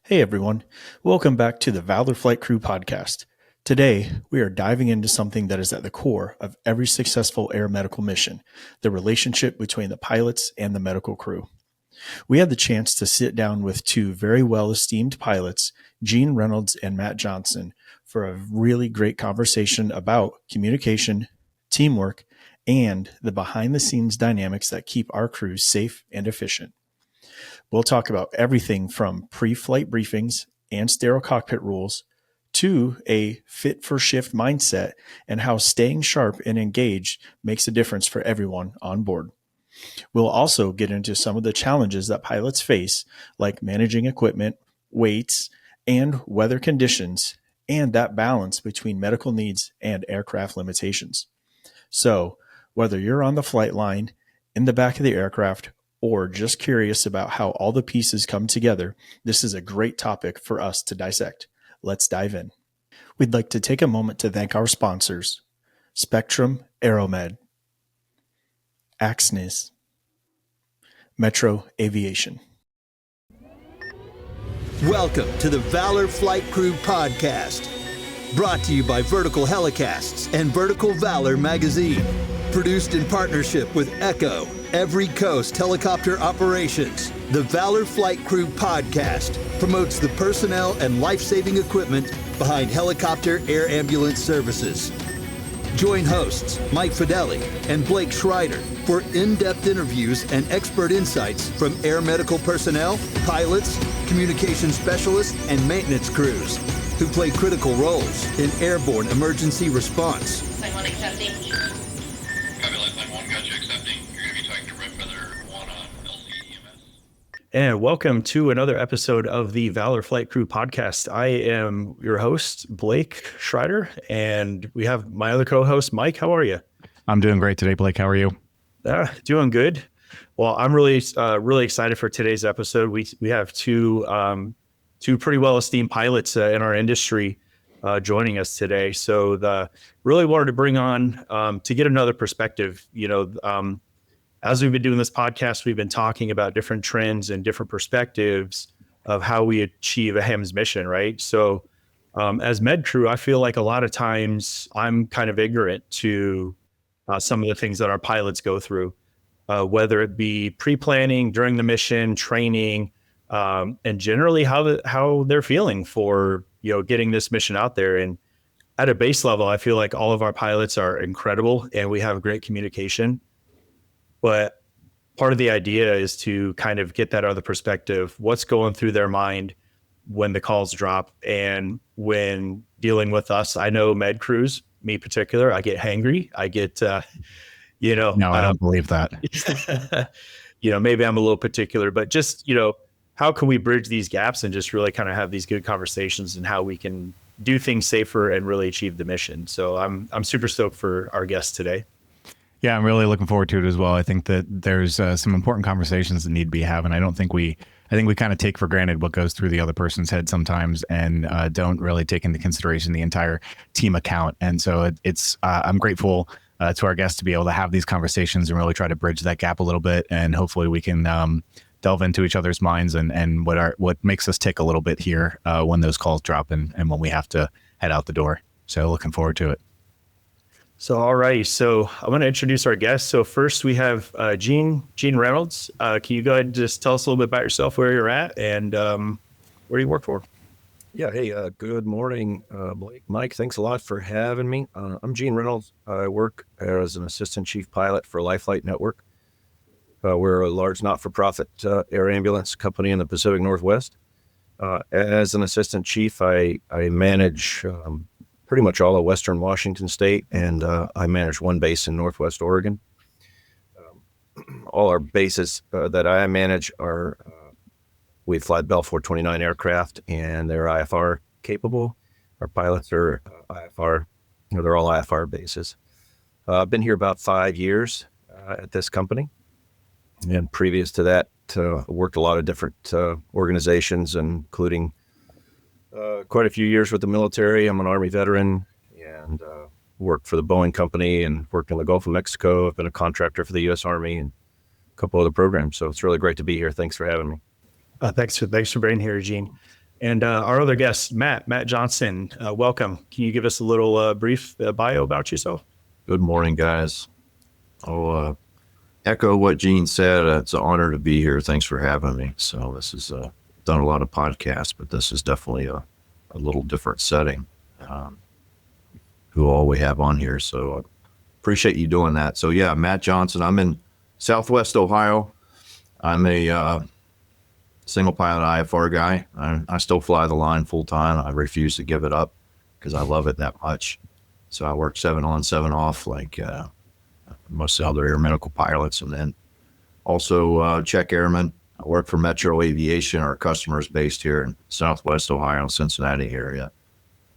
Hey everyone, welcome back to the Valor Flight Crew Podcast. Today, we are diving into something that is at the core of every successful air medical mission, the relationship between the pilots and the medical crew. We had the chance to sit down with two very well-esteemed pilots, Gene Reynolds and Matt Johnson, for a really great conversation about communication, teamwork, and the behind-the-scenes dynamics that keep our crews safe and efficient. We'll talk about everything from pre-flight briefings and sterile cockpit rules to a fit-for-shift mindset and how staying sharp and engaged makes a difference for everyone on board. We'll also get into some of the challenges that pilots face, like managing equipment, weights, and weather conditions, and that balance between medical needs and aircraft limitations. So, whether you're on the flight line, in the back of the aircraft, or just curious about how all the pieces come together, this is a great topic for us to dissect. Let's dive in. We'd like to take a moment to thank our sponsors, Spectrum Aeromed, Axnis, Metro Aviation. Welcome to the Valor Flight Crew Podcast, brought to you by Vertical Helicasts and Vertical Valor Magazine. Produced in partnership with Echo, Every Coast Helicopter Operations. The Valor Flight Crew Podcast promotes the personnel and life-saving equipment behind helicopter air ambulance services. Join hosts Mike Fideli and Blake Schreider for in-depth interviews and expert insights from air medical personnel, pilots, communication specialists, and maintenance crews who play critical roles in airborne emergency response. Line 1 accepting. Copy, Line 1, gotcha, accepting. You're going to be talking to Red Feather 1 on LCEMS. And welcome to another episode of the Valor Flight Crew Podcast. I am your host, Blake Schreider, and we have my other co-host, Mike. How are you? I'm doing great today, Blake. How are you? Doing good. Well, I'm really excited for today's episode. We have two pretty well-esteemed pilots in our industry joining us today. So really wanted to bring on to get another perspective. As we've been doing this podcast, we've been talking about different trends and different perspectives of how we achieve a HEMS mission, right? So as med crew, I feel like a lot of times I'm kind of ignorant to some of the things that our pilots go through, whether it be pre-planning, during the mission, training, and generally how they're feeling for getting this mission out there. And at a base level, I feel like all of our pilots are incredible and we have great communication. But part of the idea is to kind of get that other perspective, what's going through their mind when the calls drop and when dealing with us. I know med crews, me in particular, I get hangry. I get, No, I don't believe that. Maybe I'm a little particular, but just, how can we bridge these gaps and just really kind of have these good conversations and how we can do things safer and really achieve the mission. So I'm super stoked for our guest today. Yeah, I'm really looking forward to it as well. I think that there's some important conversations that need to be having. I think we kind of take for granted what goes through the other person's head sometimes and don't really take into consideration the entire team account. And so I'm grateful to our guests to be able to have these conversations and really try to bridge that gap a little bit. And hopefully we can delve into each other's minds and what makes us tick a little bit here when those calls drop and when we have to head out the door. So looking forward to it. So, all right. So I want to introduce our guests. So first we have Gene Reynolds. Can you go ahead and just tell us a little bit about yourself, where you're at, and where do you work for? Yeah. Hey, good morning, Blake. Mike, thanks a lot for having me. I'm Gene Reynolds. I work as an assistant chief pilot for Life Flight Network. We're a large not-for-profit air ambulance company in the Pacific Northwest. As an assistant chief, I manage pretty much all of Western Washington State, and I manage one base in Northwest Oregon. All our bases that I manage are, we fly Bell 429 aircraft, and they're IFR capable. Our pilots are IFR, they're all IFR bases. I've been here about 5 years at this company. And previous to that, worked a lot of different organizations, including quite a few years with the military. I'm an Army veteran and worked for the Boeing company and worked in the Gulf of Mexico. I've been a contractor for the U.S. Army and a couple other programs. So it's really great to be here. Thanks for having me. Thanks for being here, Gene. And our other guest, Matt Johnson, welcome. Can you give us a little brief bio about yourself? Good morning, guys. I'll echo what Gene said. It's an honor to be here. Thanks for having me. So this is done a lot of podcasts, but this is definitely a little different setting. Who all we have on here. So I appreciate you doing that. So yeah, Matt Johnson. I'm in Southwest Ohio. I'm a single pilot IFR guy. I still fly the line full time. I refuse to give it up because I love it that much. So I work 7 on, 7 off, like most other air medical pilots, and then also check airman. I work for Metro Aviation. Our customer is based here in Southwest Ohio, Cincinnati area.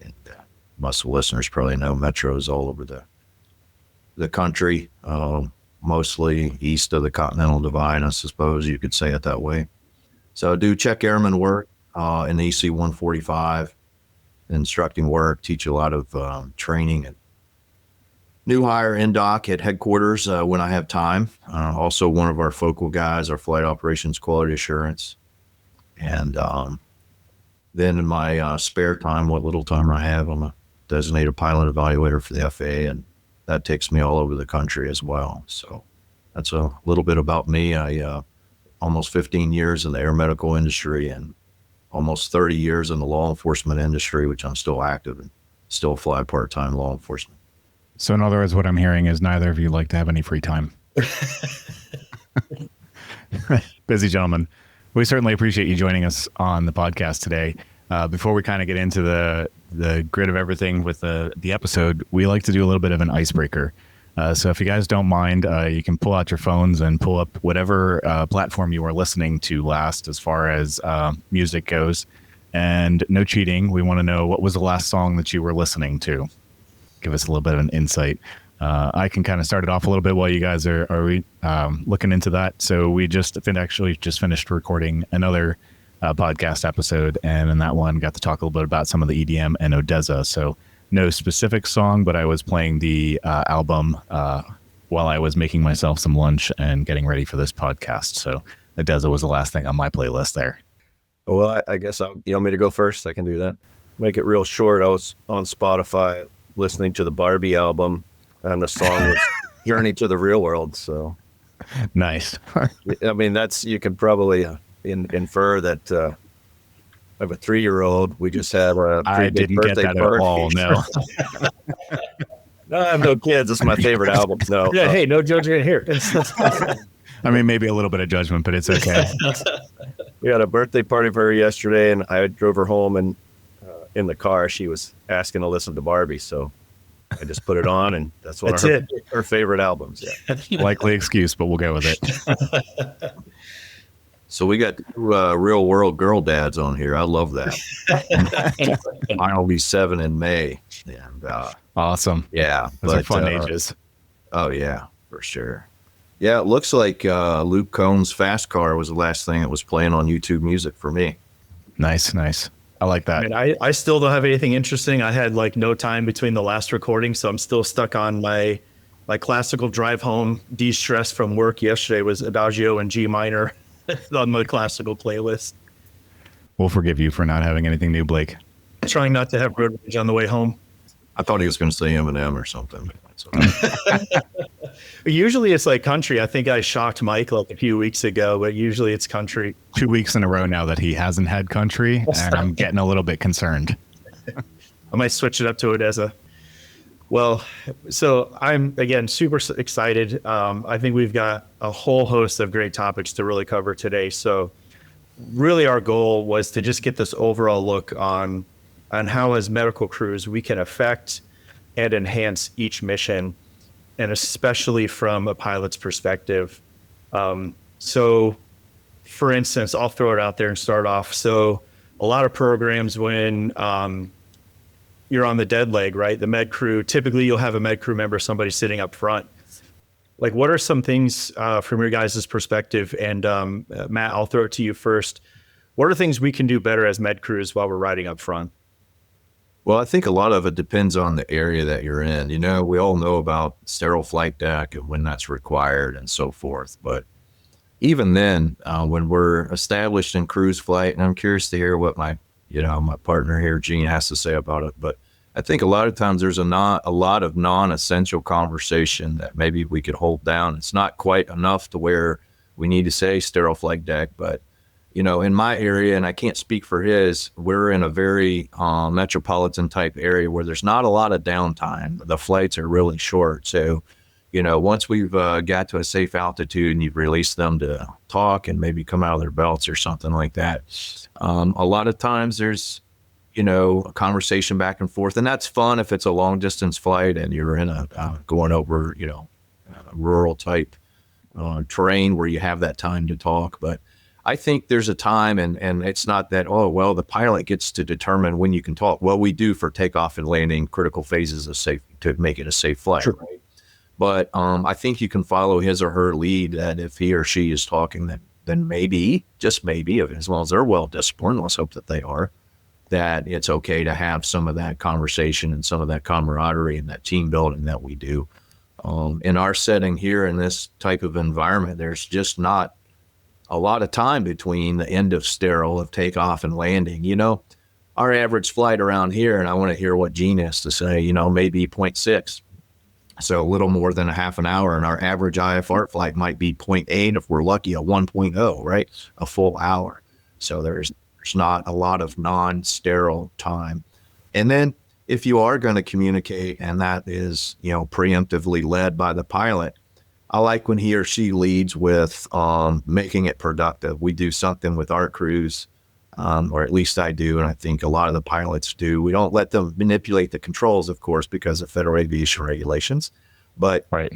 And most of the listeners probably know Metros all over the country, mostly east of the Continental Divide, I suppose you could say it that way. So I do check airman work in the EC 145, instructing work, teach a lot of training and new hire in dock at headquarters when I have time. Also one of our focal guys, our flight operations quality assurance. And then in my spare time, what little time I have, I'm a designated pilot evaluator for the FAA, and that takes me all over the country as well. So that's a little bit about me. I almost 15 years in the air medical industry and almost 30 years in the law enforcement industry, which I'm still active and still fly part-time law enforcement. So in other words, what I'm hearing is neither of you like to have any free time. Busy gentlemen. We certainly appreciate you joining us on the podcast today. Before we kind of get into the grid of everything with the episode, we like to do a little bit of an icebreaker. So if you guys don't mind, you can pull out your phones and pull up whatever platform you are listening to last as far as music goes. And no cheating. We want to know, what was the last song that you were listening to? Give us a little bit of an insight. I can kind of start it off a little bit while you guys are looking into that. So we just finished recording another podcast episode, and in that one got to talk a little bit about some of the EDM and Odessa. So no specific song, but I was playing the album while I was making myself some lunch and getting ready for this podcast. So Odessa was the last thing on my playlist there. Well, I guess you want me to go first? I can do that. Make it real short. I was on Spotify listening to the Barbie album, and the song was Journey to the Real World. So nice. I mean, you could probably infer that I have a 3-year-old. We just had a I didn't birthday get that party. at all, no. No, I have no kids. It's my favorite album. No. Yeah, hey, no judgment here. I mean, maybe a little bit of judgment, but it's okay. We had a birthday party for her yesterday, and I drove her home, and in the car, she was asking to listen to Barbie, so I just put it on, and that's one of her favorite albums. Yeah. Likely excuse, but we'll go with it. So we got real world girl dads on here. I love that. I'll be 7 in May. And, Awesome. yeah. Those are fun ages. Oh, yeah, for sure. Yeah, it looks like Luke Combs' Fast Car was the last thing that was playing on YouTube Music for me. Nice. I like that. I mean, I still don't have anything interesting. I had like no time between the last recording, so I'm still stuck on my classical drive home. De-stress from work yesterday was Adagio and G minor on my classical playlist. We'll forgive you for not having anything new, Blake. Trying not to have road rage on the way home. I thought he was going to say Eminem or something. That's okay. Usually it's like country. I think I shocked Mike like a few weeks ago, but usually it's country. 2 weeks in a row now that he hasn't had country, and I'm getting a little bit concerned. I might switch it up to Odessa. Well, so I'm, again, super excited. I think we've got a whole host of great topics to really cover today. So really our goal was to just get this overall look on how as medical crews we can affect and enhance each mission, and especially from a pilot's perspective. So for instance, I'll throw it out there and start off. So a lot of programs when you're on the dead leg, right? The med crew, typically you'll have a med crew member, somebody sitting up front. Like, what are some things from your guys' perspective? And Matt, I'll throw it to you first. What are things we can do better as med crews while we're riding up front? Well, I think a lot of it depends on the area that you're in. You know, we all know about sterile flight deck and when that's required and so forth. But even then, when we're established in cruise flight, and I'm curious to hear what my my partner here, Gene, has to say about it. But I think a lot of times there's a lot of non-essential conversation that maybe we could hold down. It's not quite enough to where we need to say sterile flight deck, but in my area, and I can't speak for his, we're in a very metropolitan type area where there's not a lot of downtime. The flights are really short. So, once we've got to a safe altitude and you've released them to talk and maybe come out of their belts or something like that, a lot of times there's, a conversation back and forth. And that's fun if it's a long distance flight and you're in going over, rural type terrain where you have that time to talk. But I think there's a time, and it's not that, the pilot gets to determine when you can talk. Well, we do for takeoff and landing, critical phases of safety to make it a safe flight. Sure. Right? But I think you can follow his or her lead that if he or she is talking, then maybe, just maybe, as long as they're well disciplined, let's hope that they are, that it's okay to have some of that conversation and some of that camaraderie and that team building that we do. In our setting here in this type of environment, there's just not a lot of time between the end of sterile of takeoff and landing. Our average flight around here, and I want to hear what Gene has to say, maybe 0.6. So a little more than a half an hour, and our average IFR flight might be 0.8 if we're lucky, a 1.0, right? A full hour. So there's not a lot of non-sterile time. And then if you are going to communicate, and that is, preemptively led by the pilot, I like when he or she leads with making it productive. We do something with our crews, or at least I do, and I think a lot of the pilots do. We don't let them manipulate the controls, of course, because of federal aviation regulations. But Right.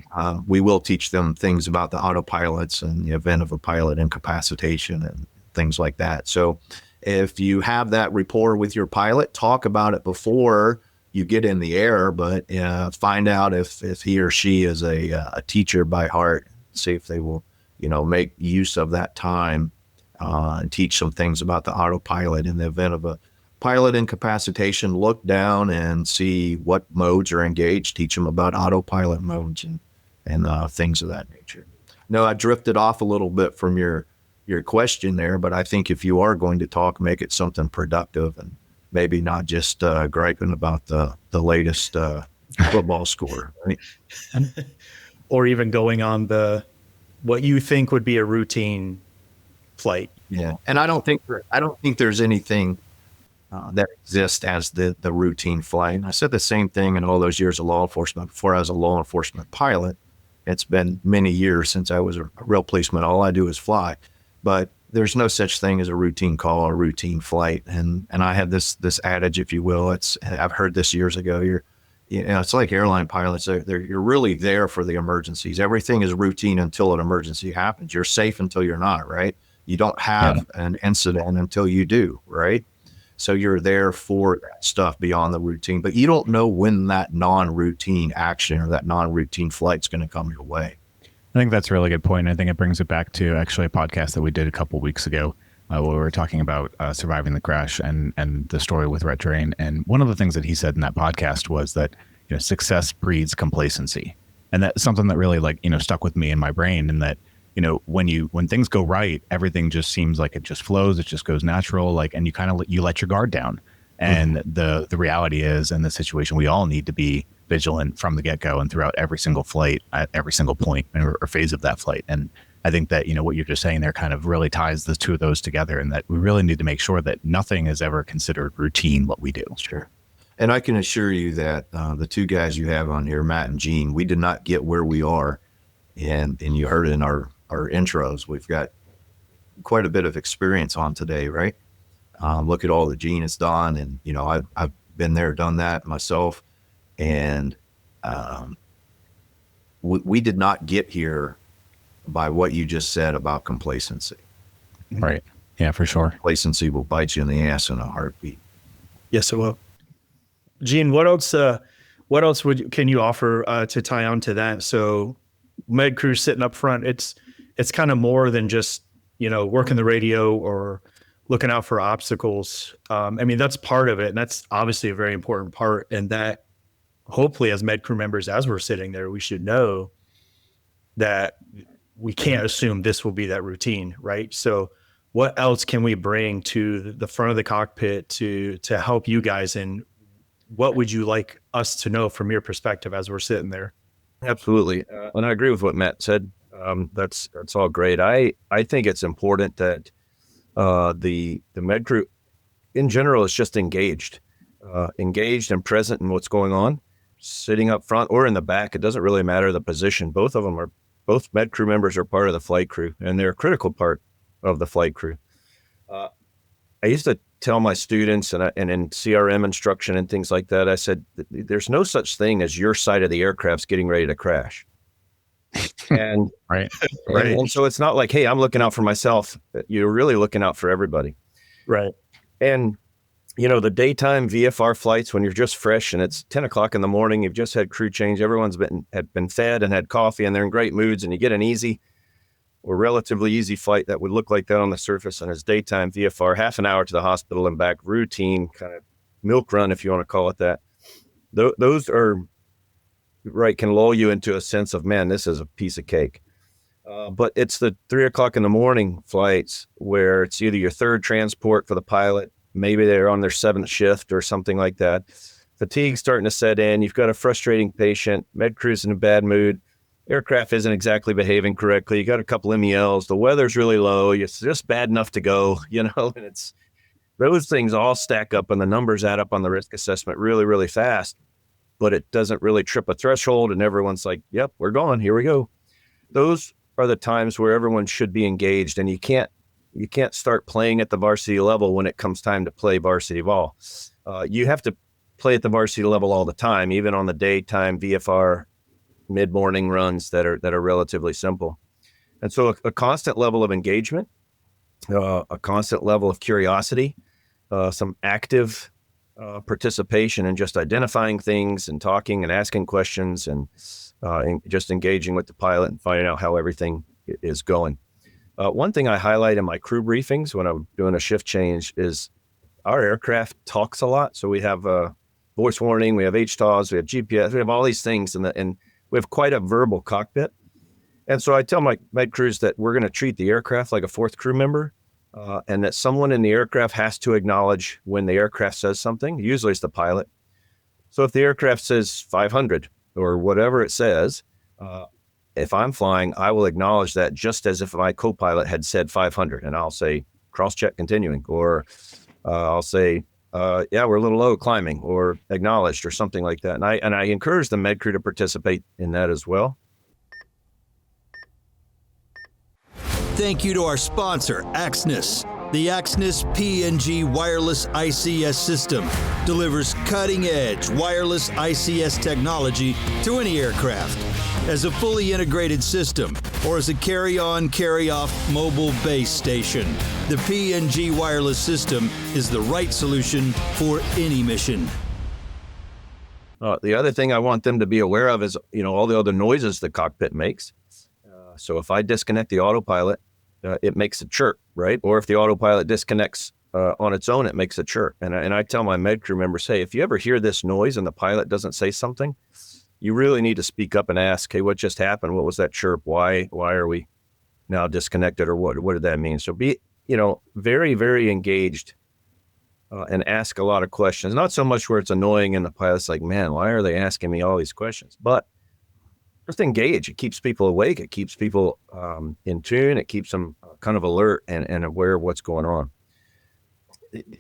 We will teach them things about the autopilots and the event of a pilot incapacitation and things like that. So if you have that rapport with your pilot, talk about it before you get in the air, but find out if he or she is a teacher by heart. See if they will, make use of that time and teach some things about the autopilot in the event of a pilot incapacitation. Look down and see what modes are engaged. Teach them about autopilot modes and things of that nature. No, I drifted off a little bit from your question there, but I think if you are going to talk, make it something productive and maybe not just griping about the latest football score, right? Or even going on what you think would be a routine flight. Yeah, and I don't think there's anything that exists as the routine flight. And I said the same thing in all those years of law enforcement. Before I was a law enforcement pilot, it's been many years since I was a real policeman. All I do is fly, but there's no such thing as a routine call or routine flight. And I had this adage, if you will. I've heard this years ago. It's like airline pilots. You're really there for the emergencies. Everything is routine until an emergency happens. You're safe until you're not, right? You don't have an incident until you do, right? So you're there for that stuff beyond the routine, but you don't know when that non-routine action or that non-routine flight's going to come your way. I think that's a really good point. I think it brings it back to actually a podcast that we did a couple of weeks ago where we were talking about surviving the crash and the story with Rhett Drain. And one of the things that he said in that podcast was that, success breeds complacency. And that's something that really stuck with me in my brain, and that, when things go right, everything just seems like it just flows. It just goes natural. And you let your guard down. And the reality is, in this situation, we all need to be vigilant from the get-go and throughout every single flight at every single point or phase of that flight. And I think that, what you're just saying there kind of really ties the two of those together, and that we really need to make sure that nothing is ever considered routine what we do. Sure. And I can assure you that the two guys you have on here, Matt and Gene, we did not get where we are. And you heard it in our intros. We've got quite a bit of experience on today, right? Look at all that Gene has done. And, I've been there, done that myself. And we did not get here by what you just said about complacency. Right. Yeah, for sure. Complacency will bite you in the ass in a heartbeat. Yes, it will. Gene, what else can you offer to tie on to that? So med crew sitting up front, it's kind of more than just, working the radio or looking out for obstacles. That's part of it. And that's obviously a very important part. And that hopefully as med crew members, as we're sitting there, we should know that we can't assume this will be that routine, right? So what else can we bring to the front of the cockpit to help you guys? And what would you like us to know from your perspective as we're sitting there? Absolutely. And I agree with what Matt said. That's all great. I think it's important that the med crew in general is just engaged and present in what's going on, sitting up front or in the back. It doesn't really matter the position. Both med crew members are part of the flight crew, and they're a critical part of the flight crew. I used to tell my students and in CRM instruction and things like that, I said, there's no such thing as your side of the aircraft's getting ready to crash. And Right. and so it's not like, hey, I'm looking out for myself. You're really looking out for everybody. Right. And, the daytime VFR flights, when you're just fresh and it's 10 o'clock in the morning, you've just had crew change, everyone's been fed and had coffee and they're in great moods, and you get an easy or relatively easy flight that would look like that on the surface, and it's daytime VFR, half an hour to the hospital and back, routine kind of milk run, if you want to call it that. Those are right, can lull you into a sense of, man, this is a piece of cake. But it's the 3 o'clock in the morning flights where it's either your third transport for the pilot, maybe they're on their 7th shift or something like that. Fatigue's starting to set in. You've got a frustrating patient. Med crew's in a bad mood. Aircraft isn't exactly behaving correctly. You got a couple MELs. The weather's really low. It's just bad enough to go, and it's those things all stack up and the numbers add up on the risk assessment really, really fast, but it doesn't really trip a threshold. And everyone's like, yep, we're going, here we go. Those are the times where everyone should be engaged, and you can't start playing at the varsity level when it comes time to play varsity ball. You have to play at the varsity level all the time, even on the daytime VFR mid-morning runs that are relatively simple. And so a constant level of engagement, a constant level of curiosity, some active participation in just identifying things and talking and asking questions and just engaging with the pilot and finding out how everything is going. One thing I highlight in my crew briefings when I'm doing a shift change is our aircraft talks a lot. So we have voice warning, we have HTAWs, we have GPS, we have all these things, and we have quite a verbal cockpit. And so I tell my med crews that we're going to treat the aircraft like a fourth crew member, and that someone in the aircraft has to acknowledge when the aircraft says something. Usually it's the pilot. So if the aircraft says 500 or whatever it says, if I'm flying, I will acknowledge that just as if my co-pilot had said 500, and I'll say cross-check continuing, or I'll say, yeah, we're a little low climbing, or acknowledged, or something like that. And I encourage the med crew to participate in that as well. Thank you to our sponsor, Axnis. The Axnis PNG wireless ICS system delivers cutting-edge wireless ICS technology to any aircraft as a fully integrated system or as a carry-on, carry-off mobile base station. The PNG wireless system is the right solution for any mission. The other thing I want them to be aware of is, all the other noises the cockpit makes. So if I disconnect the autopilot, it makes a chirp, right? Or if the autopilot disconnects on its own, it makes a chirp. And I tell my med crew members, hey, if you ever hear this noise and the pilot doesn't say something, you really need to speak up and ask, hey, what just happened? What was that chirp? Why are we now disconnected? Or what did that mean? So be, very, very engaged and ask a lot of questions. Not so much where it's annoying and the pilot's like, man, why are they asking me all these questions? But just engage. It keeps people awake. It keeps people in tune. It keeps them kind of alert and aware of what's going on.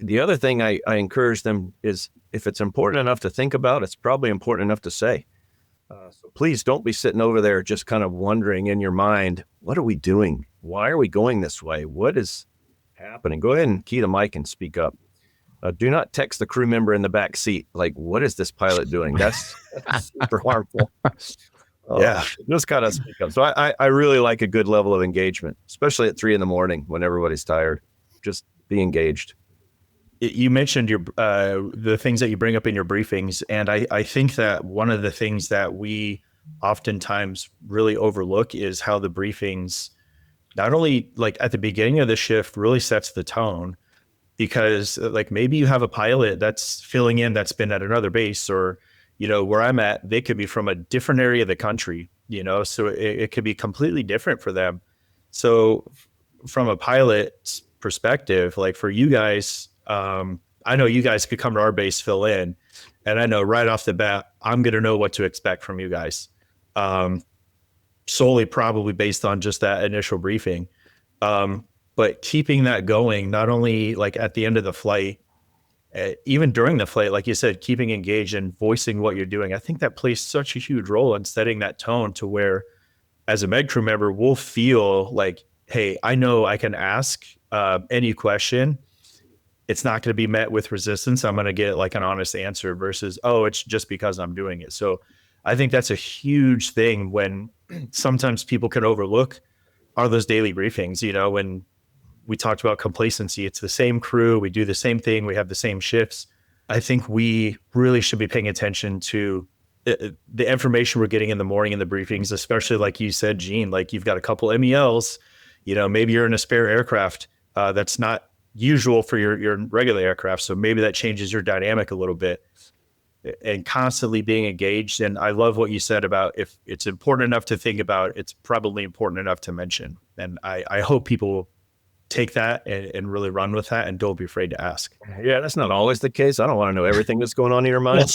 The other thing I encourage them is, if it's important enough to think about, it's probably important enough to say. So please don't be sitting over there just kind of wondering in your mind, what are we doing? Why are we going this way? What is happening? Go ahead and key the mic and speak up. Do not text the crew member in the back seat like, what is this pilot doing? That's super harmful. Yeah, just kind of speak up. So I really like a good level of engagement, especially at 3 a.m. when everybody's tired. Just be engaged. You mentioned the things that you bring up in your briefings, and I think that one of the things that we oftentimes really overlook is how the briefings, not only like at the beginning of the shift, really sets the tone, because like maybe you have a pilot that's filling in that's been at another base, or where I'm at, they could be from a different area of the country, so it could be completely different for them. So from a pilot's perspective, like for you guys, I know you guys could come to our base, fill in, and I know right off the bat, I'm going to know what to expect from you guys. Solely probably based on just that initial briefing. But keeping that going, not only like at the end of the flight, even during the flight, like you said, keeping engaged and voicing what you're doing, I think that plays such a huge role in setting that tone to where, as a med crew member, we'll feel like, hey, I know I can ask any question. It's not going to be met with resistance. I'm going to get like an honest answer versus, oh, it's just because I'm doing it. So I think that's a huge thing when sometimes people can overlook are those daily briefings. You know, when we talked about complacency, it's the same crew. We do the same thing. We have the same shifts. I think we really should be paying attention to the information we're getting in the morning in the briefings, especially like you said, Gene, like you've got a couple MELs, you know, maybe you're in a spare aircraft that's not usual for your regular aircraft. So maybe that changes your dynamic a little bit, and constantly being engaged. And I love what you said about if it's important enough to think about, it's probably important enough to mention. And I hope people take that and really run with that and don't be afraid to ask. Yeah, that's not always the case. I don't want to know everything that's going on in your mind.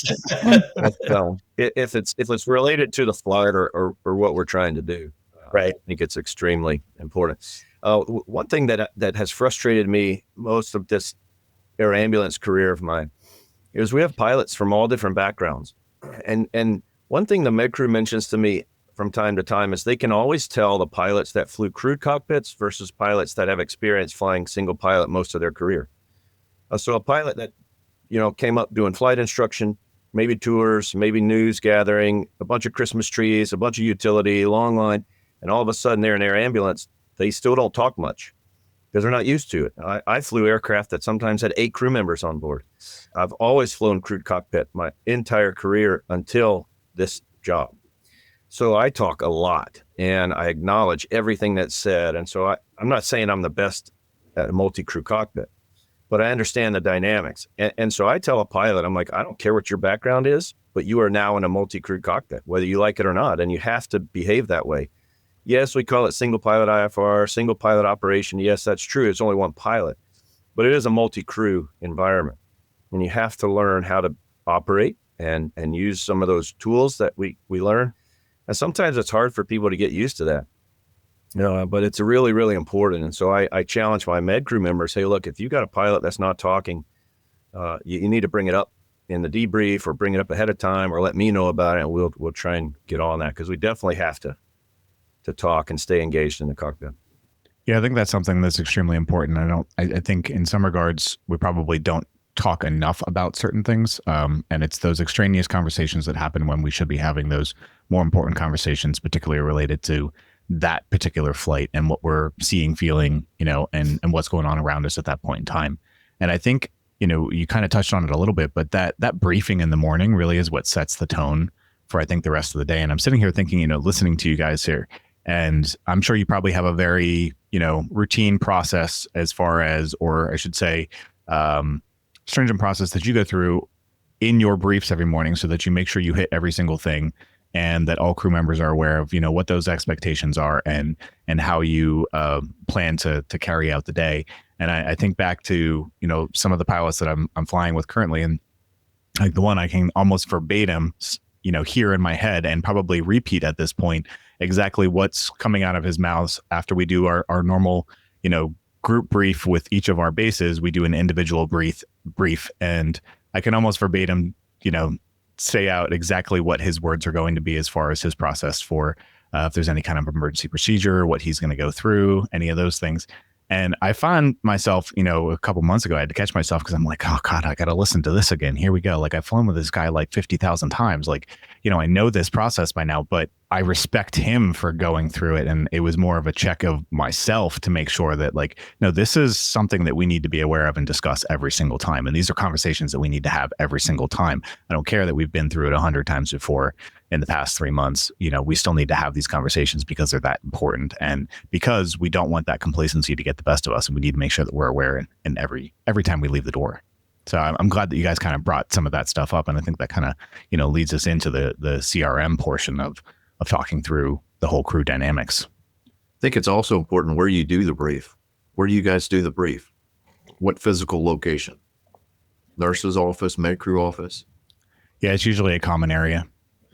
If it's related to the flight or what we're trying to do, right? I think it's extremely important. One thing that has frustrated me most of this air ambulance career of mine is we have pilots from all different backgrounds. And one thing the med crew mentions to me from time to time is they can always tell the pilots that flew crewed cockpits versus pilots that have experience flying single pilot most of their career. So a pilot that, you know, came up doing flight instruction, maybe tours, maybe news gathering, a bunch of Christmas trees, a bunch of utility, long line, and all of a sudden they're in air ambulance, they still don't talk much because they're not used to it. I flew aircraft that sometimes had 8 crew members on board. I've always flown crewed cockpit my entire career until this job. So I talk a lot and I acknowledge everything that's said. And so I'm not saying I'm the best at a multi-crew cockpit, but I understand the dynamics. And so I tell a pilot, I'm like, I don't care what your background is, but you are now in a multi-crew cockpit, whether you like it or not. And you have to behave that way. Yes, we call it single pilot IFR, single pilot operation. Yes, that's true. It's only one pilot, but it is a multi-crew environment. And you have to learn how to operate and use some of those tools that we learn. And sometimes it's hard for people to get used to that, but it's really, really important. And so I challenge my med crew members, hey, look, if you got a pilot that's not talking, you need to bring it up in the debrief or bring it up ahead of time or let me know about it. And we'll try and get on that because we definitely have to talk and stay engaged in the cockpit. Yeah, I think that's something that's extremely important. I think in some regards, we probably don't talk enough about certain things. And it's those extraneous conversations that happen when we should be having those more important conversations, particularly related to that particular flight and what we're seeing, feeling, you know, and what's going on around us at that point in time. And I think, you know, you kind of touched on it a little bit, but that briefing in the morning really is what sets the tone for, I think, the rest of the day. And I'm sitting here thinking, you know, listening to you guys here, and I'm sure you probably have a very, you know, routine process as far as, or I should say, stringent process that you go through in your briefs every morning so that you make sure you hit every single thing and that all crew members are aware of, you know, what those expectations are and how you plan to carry out the day. And I think back to, you know, some of the pilots that I'm flying with currently, and like the one I can almost verbatim, you know, hear in my head and probably repeat at this point exactly what's coming out of his mouth after we do our normal, you know, group brief with each of our bases. We do an individual brief, and I can almost verbatim, you know, say out exactly what his words are going to be as far as his process for if there's any kind of emergency procedure, what he's going to go through, any of those things. And I found myself, you know, a couple months ago, I had to catch myself because I'm like, oh God, I got to listen to this again. Here we go. Like I've flown with this guy like 50,000 times. Like, you know, I know this process by now, but I respect him for going through it. And it was more of a check of myself to make sure that like, no, this is something that we need to be aware of and discuss every single time. And these are conversations that we need to have every single time. I don't care that we've been through it 100 times before in the past 3 months. You know, we still need to have these conversations because they're that important. And because we don't want that complacency to get the best of us. And we need to make sure that we're aware in every time we leave the door. So I'm glad that you guys kind of brought some of that stuff up. And I think that kind of, you know, leads us into the CRM portion of talking through the whole crew dynamics. I think it's also important where you do the brief. Where do you guys do the brief? What physical location? Nurse's office, med crew office? Yeah, it's usually a common area.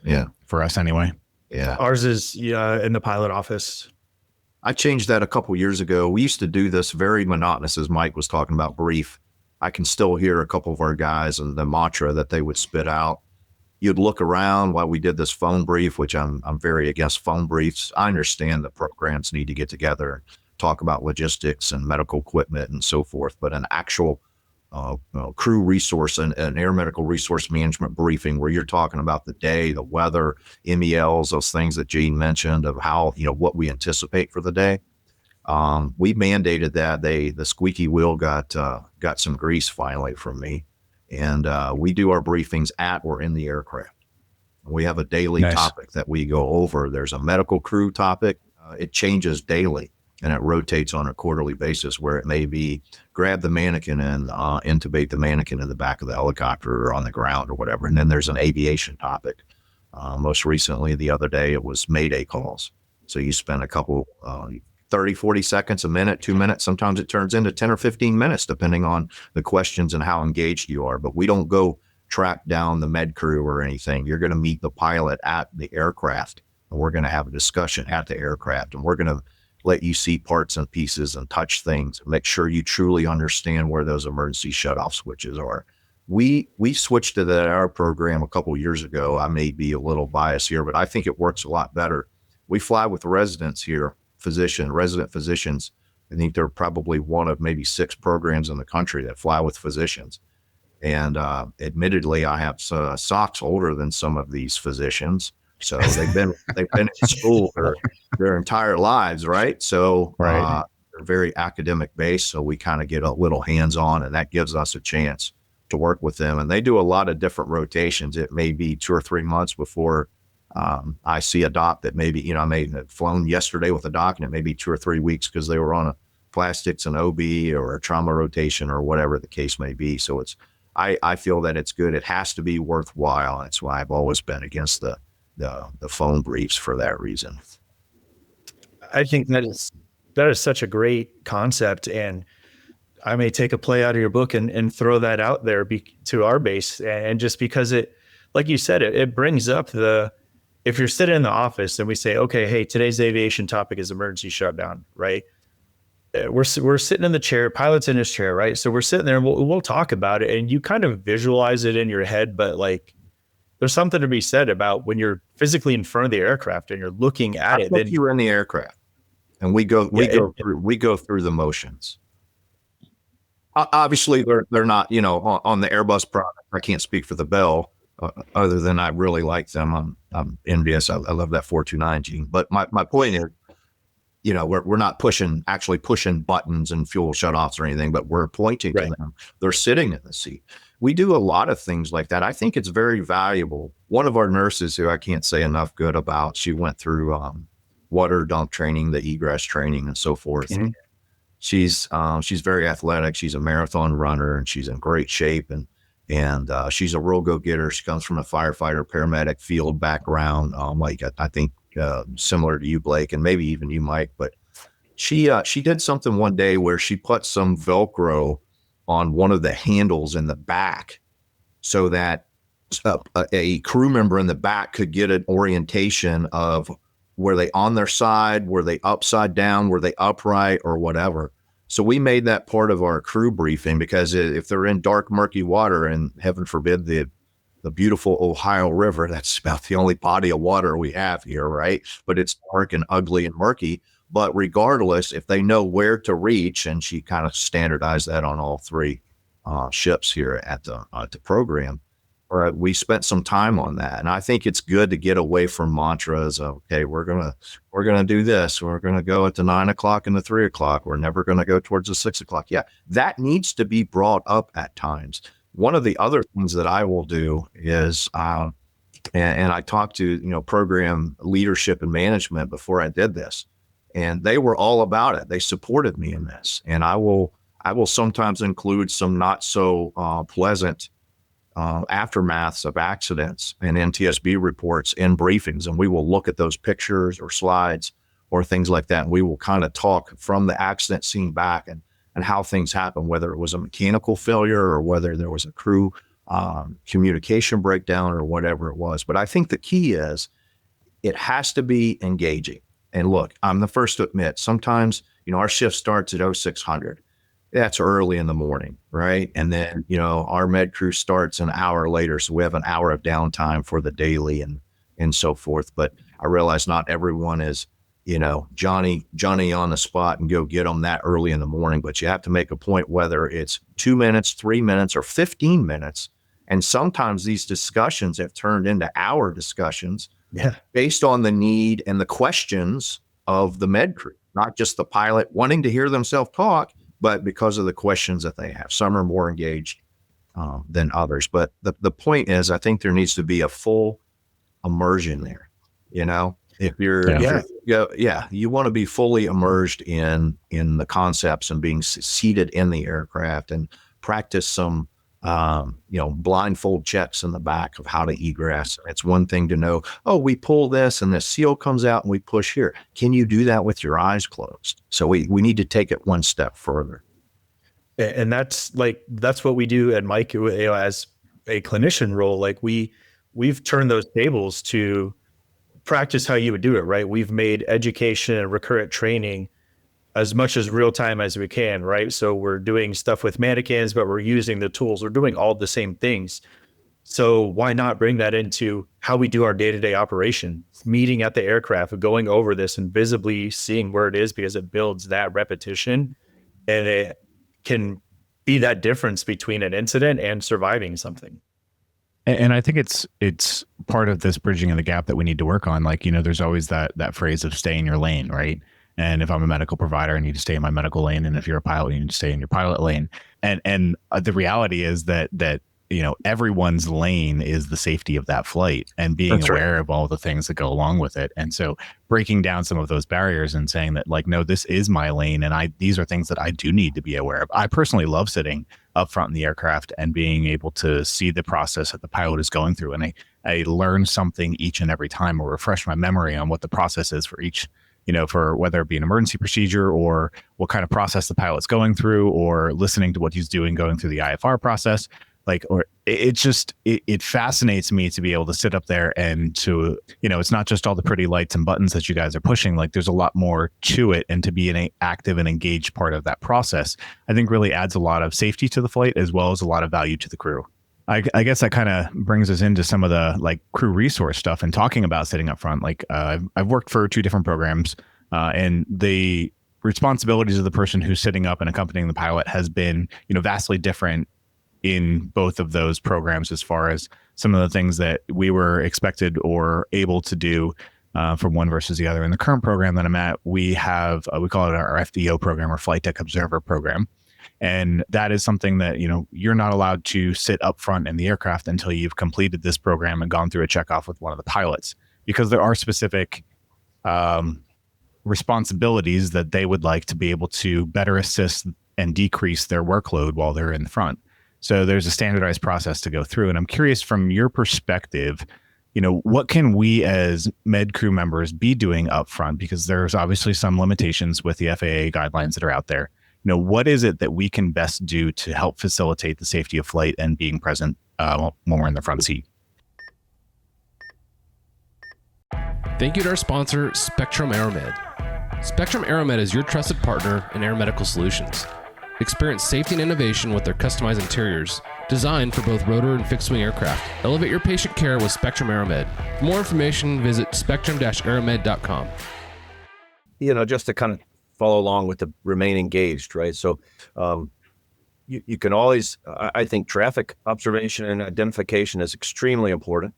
Yeah. For us anyway. Yeah. Ours is in the pilot office. I changed that a couple years ago. We used to do this very monotonous, as Mike was talking about, brief. I can still hear a couple of our guys and the mantra that they would spit out. You'd look around while we did this phone brief, which I'm very against phone briefs. I understand that programs need to get together and talk about logistics and medical equipment and so forth, but an actual crew resource and an air medical resource management briefing where you're talking about the day, the weather, MELs, those things that Gene mentioned of how, what we anticipate for the day. We mandated that. The squeaky wheel got some grease finally from me. And we do our briefings at or in the aircraft. We have a daily topic that we go over. There's a medical crew topic. It changes daily. And it rotates on a quarterly basis where it may be grab the mannequin and intubate the mannequin in the back of the helicopter or on the ground or whatever. And then there's an aviation topic. Most recently, the other day, it was Mayday calls. So you spend a couple, 30, 40 seconds, a minute, 2 minutes. Sometimes it turns into 10 or 15 minutes, depending on the questions and how engaged you are. But we don't go track down the med crew or anything. You're going to meet the pilot at the aircraft, and we're going to have a discussion at the aircraft, and we're going to let you see parts and pieces and touch things, make sure you truly understand where those emergency shutoff switches are. We switched to that our program a couple years ago. I may be a little biased here, but I think it works a lot better. We fly with residents here, resident physicians. I think they're probably one of maybe 6 programs in the country that fly with physicians. And admittedly, I have socks older than some of these physicians. So they've been in school their entire lives, right? So they're very academic based. So we kind of get a little hands on, and that gives us a chance to work with them. And they do a lot of different rotations. It may be 2 or 3 months before I see a doc that maybe, I may have flown yesterday with a doc, and it may be 2 or 3 weeks because they were on a plastics and OB or a trauma rotation or whatever the case may be. So I feel that it's good. It has to be worthwhile. That's why I've always been against the phone briefs for that reason. I think that is such a great concept, and I may take a play out of your book and throw that out there to our base. And just because it, like you said, it brings up if you're sitting in the office and we say, okay, hey, today's aviation topic is emergency shutdown, right? We're sitting in the chair, pilot's in his chair, right? So we're sitting there and we'll talk about it, and you kind of visualize it in your head, but like, there's something to be said about when you're physically in front of the aircraft and you're looking at it. Then you're in the aircraft, and we go through the motions. Obviously, they're not, on the Airbus product. I can't speak for the Bell, other than I really like them. I'm envious. I love that 429 Gene. But my point is, we're not actually pushing buttons and fuel shutoffs or anything, but we're pointing to them. They're sitting in the seat. We do a lot of things like that. I think it's very valuable. One of our nurses, who I can't say enough good about, she went through water dump training, the egress training, and so forth. Mm-hmm. She's very athletic. She's a marathon runner, and she's in great shape. And she's a real go-getter. She comes from a firefighter, paramedic field background, I think similar to you, Blake, and maybe even you, Mike. But she did something one day where she put some Velcro on one of the handles in the back so that a crew member in the back could get an orientation of were they on their side, were they upside down, were they upright, or whatever. So we made that part of our crew briefing, because if they're in dark, murky water, and heaven forbid the beautiful Ohio River, that's about the only body of water we have here, right? But it's dark and ugly and murky. But regardless, if they know where to reach, and she kind of standardized that on all 3 ships here at the program, we spent some time on that. And I think it's good to get away from mantras of, okay, we're gonna do this. We're gonna go at the 9 o'clock and the 3 o'clock. We're never gonna go towards the 6 o'clock. Yeah, that needs to be brought up at times. One of the other things that I will do is, and I talked to program leadership and management before I did this, and they were all about it. They supported me in this, and I will sometimes include some not so pleasant aftermaths of accidents and NTSB reports in briefings, and we will look at those pictures or slides or things like that. And we will kind of talk from the accident scene back and how things happen, whether it was a mechanical failure or whether there was a crew communication breakdown or whatever it was. But I think the key is it has to be engaging. And look, I'm the first to admit, sometimes, our shift starts at 0600. That's early in the morning, right? And then, our med crew starts an hour later. So we have an hour of downtime for the daily and so forth. But I realize not everyone is, Johnny on the spot and go get them that early in the morning. But you have to make a point, whether it's 2 minutes, 3 minutes, or 15 minutes. And sometimes these discussions have turned into hour discussions based on the need and the questions of the med crew, not just the pilot wanting to hear themselves talk, but because of the questions that they have. Some are more engaged than others. But the point is, I think there needs to be a full immersion there. If you want to be fully immersed in the concepts and being seated in the aircraft and practice some blindfold checks in the back of how to egress. It's one thing to know, we pull this and the seal comes out and we push here. Can you do that with your eyes closed? So we need to take it one step further. And that's what we do at Mike, as a clinician role. Like we've turned those tables to practice how you would do it, right? We've made education and recurrent training as much as real time as we can, right? So we're doing stuff with mannequins, but we're using the tools. We're doing all the same things. So why not bring that into how we do our day-to-day operation, meeting at the aircraft, going over this and visibly seeing where it is, because it builds that repetition and it can be that difference between an incident and surviving something. And I think it's part of this bridging of the gap that we need to work on. Like, there's always that phrase of stay in your lane, right? And if I'm a medical provider, I need to stay in my medical lane. And if you're a pilot, you need to stay in your pilot lane. And the reality is that everyone's lane is the safety of that flight and being aware of all the things that go along with it. And so breaking down some of those barriers and saying that, like, no, this is my lane. And these are things that I do need to be aware of. I personally love sitting up front in the aircraft and being able to see the process that the pilot is going through. And I learn something each and every time, or refresh my memory on what the process is for each, for whether it be an emergency procedure or what kind of process the pilot's going through, or listening to what he's doing, going through the IFR process. It fascinates me to be able to sit up there and to, it's not just all the pretty lights and buttons that you guys are pushing. Like, there's a lot more to it, and to be an active and engaged part of that process, I think really adds a lot of safety to the flight, as well as a lot of value to the crew. I guess that kind of brings us into some of the crew resource stuff and talking about sitting up front. I've worked for 2 different programs, and the responsibilities of the person who's sitting up and accompanying the pilot has been, vastly different in both of those programs, as far as some of the things that we were expected or able to do from one versus the other. In the current program that I'm at, we have, we call it our FDO program, or Flight Deck Observer program. And that is something that, you're not allowed to sit up front in the aircraft until you've completed this program and gone through a checkoff with one of the pilots, because there are specific responsibilities that they would like to be able to better assist and decrease their workload while they're in the front. So there's a standardized process to go through. And I'm curious, from your perspective, what can we as med crew members be doing up front? Because there's obviously some limitations with the FAA guidelines that are out there. What is it that we can best do to help facilitate the safety of flight and being present when we're in the front seat? Thank you to our sponsor, Spectrum AeroMed. Spectrum AeroMed is your trusted partner in air medical solutions. Experience safety and innovation with their customized interiors, designed for both rotor and fixed-wing aircraft. Elevate your patient care with Spectrum AeroMed. For more information, visit spectrum-aeromed.com. Just to kind of follow along with the remain engaged, right? So you can always, I think traffic observation and identification is extremely important,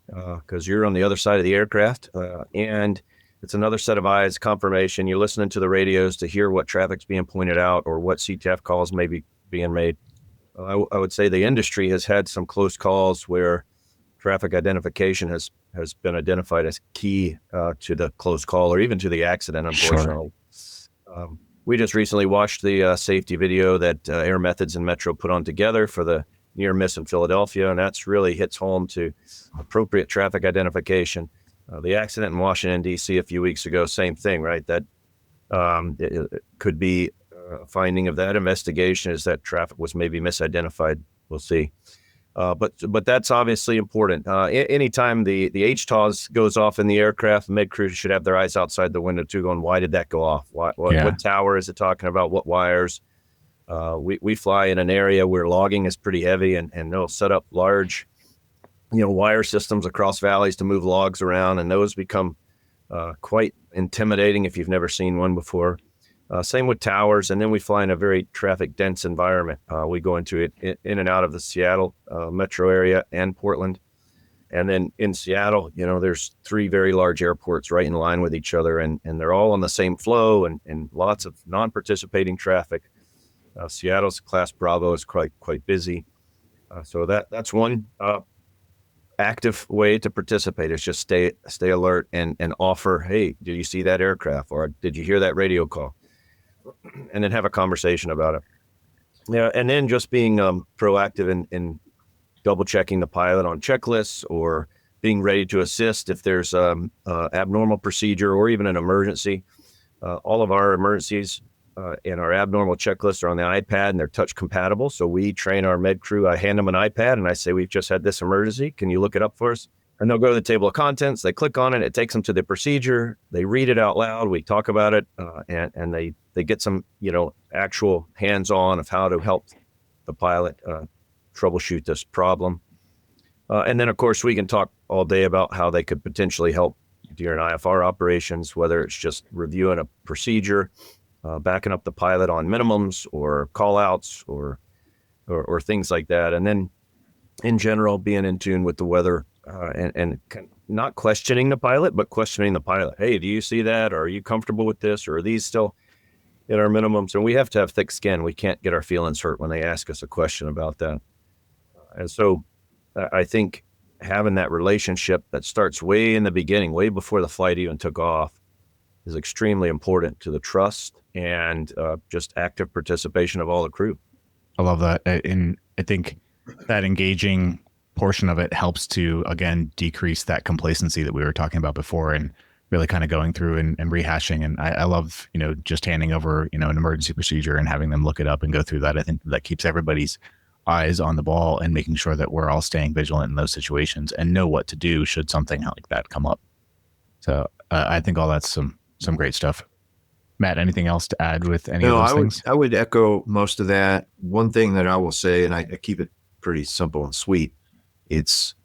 because you're on the other side of the aircraft, and it's another set of eyes, confirmation. You're listening to the radios to hear what traffic's being pointed out or what CTF calls may be being made. I would say the industry has had some close calls where traffic identification has been identified as key to the close call or even to the accident, unfortunately. Sure. We just recently watched the safety video that Air Methods and Metro put on together for the near miss in Philadelphia, and that's really hits home to appropriate traffic identification. The accident in Washington, D.C. a few weeks ago, same thing, right? That it could be a finding of that investigation is that traffic was maybe misidentified. We'll see. But that's obviously important. Anytime the HTOS goes off in the aircraft, med crew should have their eyes outside the window too, going, why did that go off? What tower is it talking about? What wires? We fly in an area where logging is pretty heavy, and they'll set up large, wire systems across valleys to move logs around, and those become quite intimidating if you've never seen one before. Same with towers, and then we fly in a very traffic-dense environment. We go into it in and out of the Seattle metro area and Portland. And then in Seattle, there's 3 very large airports right in line with each other, and they're all on the same flow and lots of non-participating traffic. Seattle's Class Bravo is quite busy. So that's one active way to participate is just stay alert and offer, hey, did you see that aircraft? Or did you hear that radio call? And then have a conversation about it. Yeah, and then just being proactive in double checking the pilot on checklists, or being ready to assist if there's abnormal procedure or even an emergency. All of our emergencies and our abnormal checklists are on the iPad, and they're touch compatible. So we train our med crew. I hand them an iPad and I say, we've just had this emergency. Can you look it up for us? And they'll go to the table of contents. They click on it. It takes them to the procedure. They read it out loud. We talk about it, and they get some, actual hands-on of how to help the pilot troubleshoot this problem. And then, of course, we can talk all day about how they could potentially help during IFR operations, whether it's just reviewing a procedure, backing up the pilot on minimums or call-outs or things like that. And then, in general, being in tune with the weather. And not questioning the pilot, but questioning the pilot. Hey, do you see that? Or are you comfortable with this? Or are these still in our minimums? And we have to have thick skin. We can't get our feelings hurt when they ask us a question about that. And so I think having that relationship that starts way in the beginning, way before the flight even took off, is extremely important to the trust and just active participation of all the crew. I love that. And I think that engaging portion of it helps to, again, decrease that complacency that we were talking about before, and really kind of going through and rehashing. And I love, just handing over, an emergency procedure and having them look it up and go through that. I think that keeps everybody's eyes on the ball and making sure that we're all staying vigilant in those situations and know what to do should something like that come up. So I think all that's some great stuff. Matt, anything else to add with any of those things? I would echo most of that. One thing that I will say, and I keep it pretty simple and sweet, it's,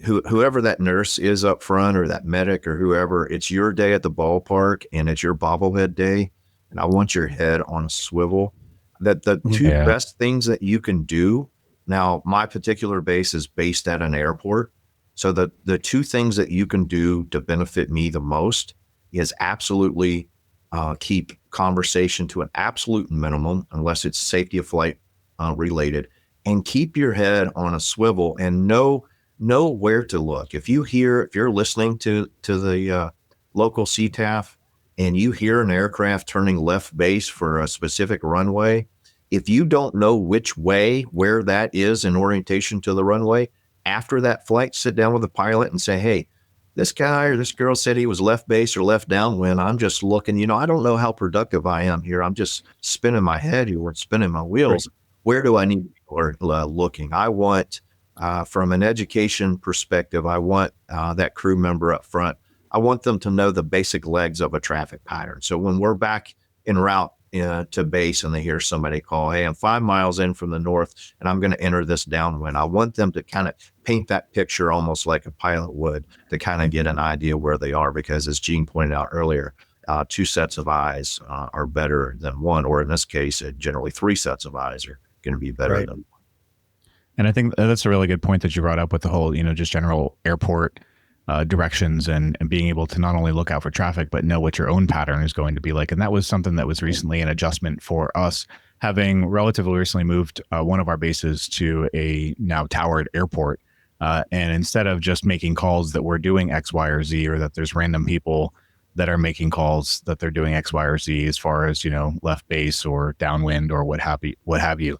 whoever that nurse is up front, or that medic or whoever, it's your day at the ballpark and it's your bobblehead day. And I want your head on a swivel. That the two best things that you can do. Now, my particular base is based at an airport. So the 2 things that you can do to benefit me the most is absolutely keep conversation to an absolute minimum, unless it's safety of flight related. And keep your head on a swivel and know where to look. If you're listening to the local CTAF and you hear an aircraft turning left base for a specific runway, if you don't know which way, where that is in orientation to the runway, after that flight, sit down with the pilot and say, hey, this guy or this girl said he was left base or left downwind. I'm just looking, I don't know how productive I am here. I'm just spinning my head here or spinning my wheels. Right. Where do I need to be looking? I want, from an education perspective, I want that crew member up front. I want them to know the basic legs of a traffic pattern. So when we're back en route to base and they hear somebody call, hey, I'm 5 miles in from the north and I'm going to enter this downwind, I want them to kind of paint that picture almost like a pilot would, to kind of get an idea where they are. Because as Gene pointed out earlier, 2 sets of eyes are better than one, or in this case, generally 3 sets of eyes are going to be better than one. And I think that's a really good point that you brought up with the whole, just general airport directions and being able to not only look out for traffic, but know what your own pattern is going to be like. And that was something that was recently an adjustment for us, having relatively recently moved one of our bases to a now towered airport. And instead of just making calls that we're doing X, Y, or Z, or that there's random people that are making calls that they're doing X, Y, or Z as far as, left base or downwind or what have you.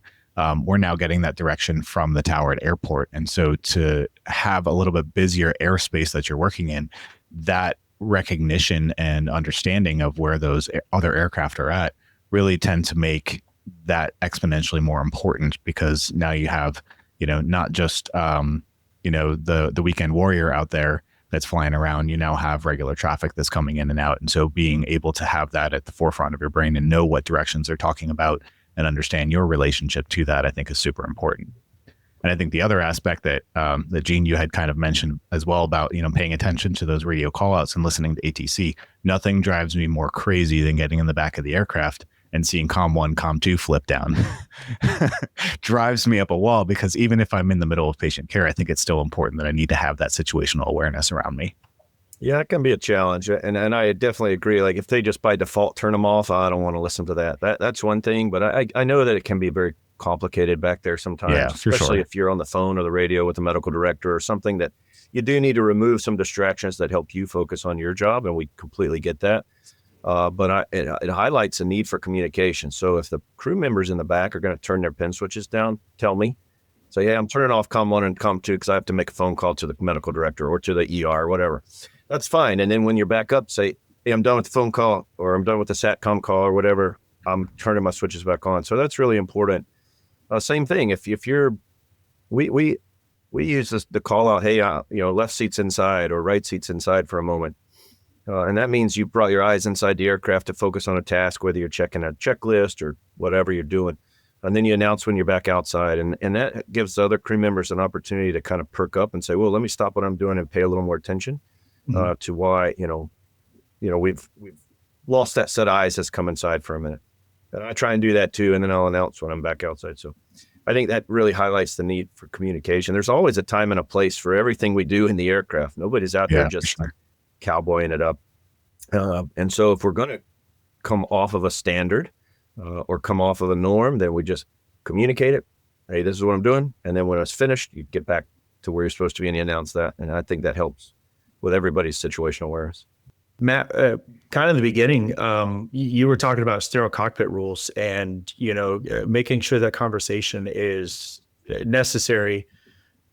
we're now getting that direction from the tower at airport. And so to have a little bit busier airspace that you're working in, that recognition and understanding of where those other aircraft are at really tend to make that exponentially more important, because now you have, not just, the weekend warrior out there that's flying around. You now have regular traffic that's coming in and out. And so being able to have that at the forefront of your brain and know what directions they're talking about and understand your relationship to that, I think is super important. And I think the other aspect that Gene, you had kind of mentioned as well about, paying attention to those radio callouts and listening to ATC. Nothing drives me more crazy than getting in the back of the aircraft and seeing COM 1, COM 2 flip down. Drives me up a wall, because even if I'm in the middle of patient care, I think it's still important that I need to have that situational awareness around me. Yeah, it can be a challenge. And I definitely agree. Like if they just by default turn them off, I don't want to listen to that. That's one thing. But I know that it can be very complicated back there sometimes, yeah, especially if you're on the phone or the radio with the medical director or something, that you do need to remove some distractions that help you focus on your job. And we completely get that. But it highlights a need for communication. So if the crew members in the back are going to turn their pin switches down, tell me. Say, hey, I'm turning off COM 1 and COM 2 because I have to make a phone call to the medical director or to the ER or whatever. That's fine. And then when you're back up, say, hey, I'm done with the phone call, or I'm done with the SATCOM call or whatever. I'm turning my switches back on. So that's really important. Same thing. If you're, we use the call out, hey, left seat's inside or right seat's inside for a moment. And that means you brought your eyes inside the aircraft to focus on a task, whether you're checking a checklist or whatever you're doing. And then you announce when you're back outside. And that gives the other crew members an opportunity to kind of perk up and say, well, let me stop what I'm doing and pay a little more attention to why, we've lost that set of eyes that's come inside for a minute. And I try and do that too. And then I'll announce when I'm back outside. So I think that really highlights the need for communication. There's always a time and a place for everything we do in the aircraft. Nobody's out there just cowboying it up. And so if we're going to come off of a standard or come off of a norm, then we just communicate it. Hey, this is what I'm doing. And then when it's finished, you get back to where you're supposed to be and you announce that. And I think that helps with everybody's situational awareness. Matt, kind of in the beginning, you were talking about sterile cockpit rules and, making sure that conversation is necessary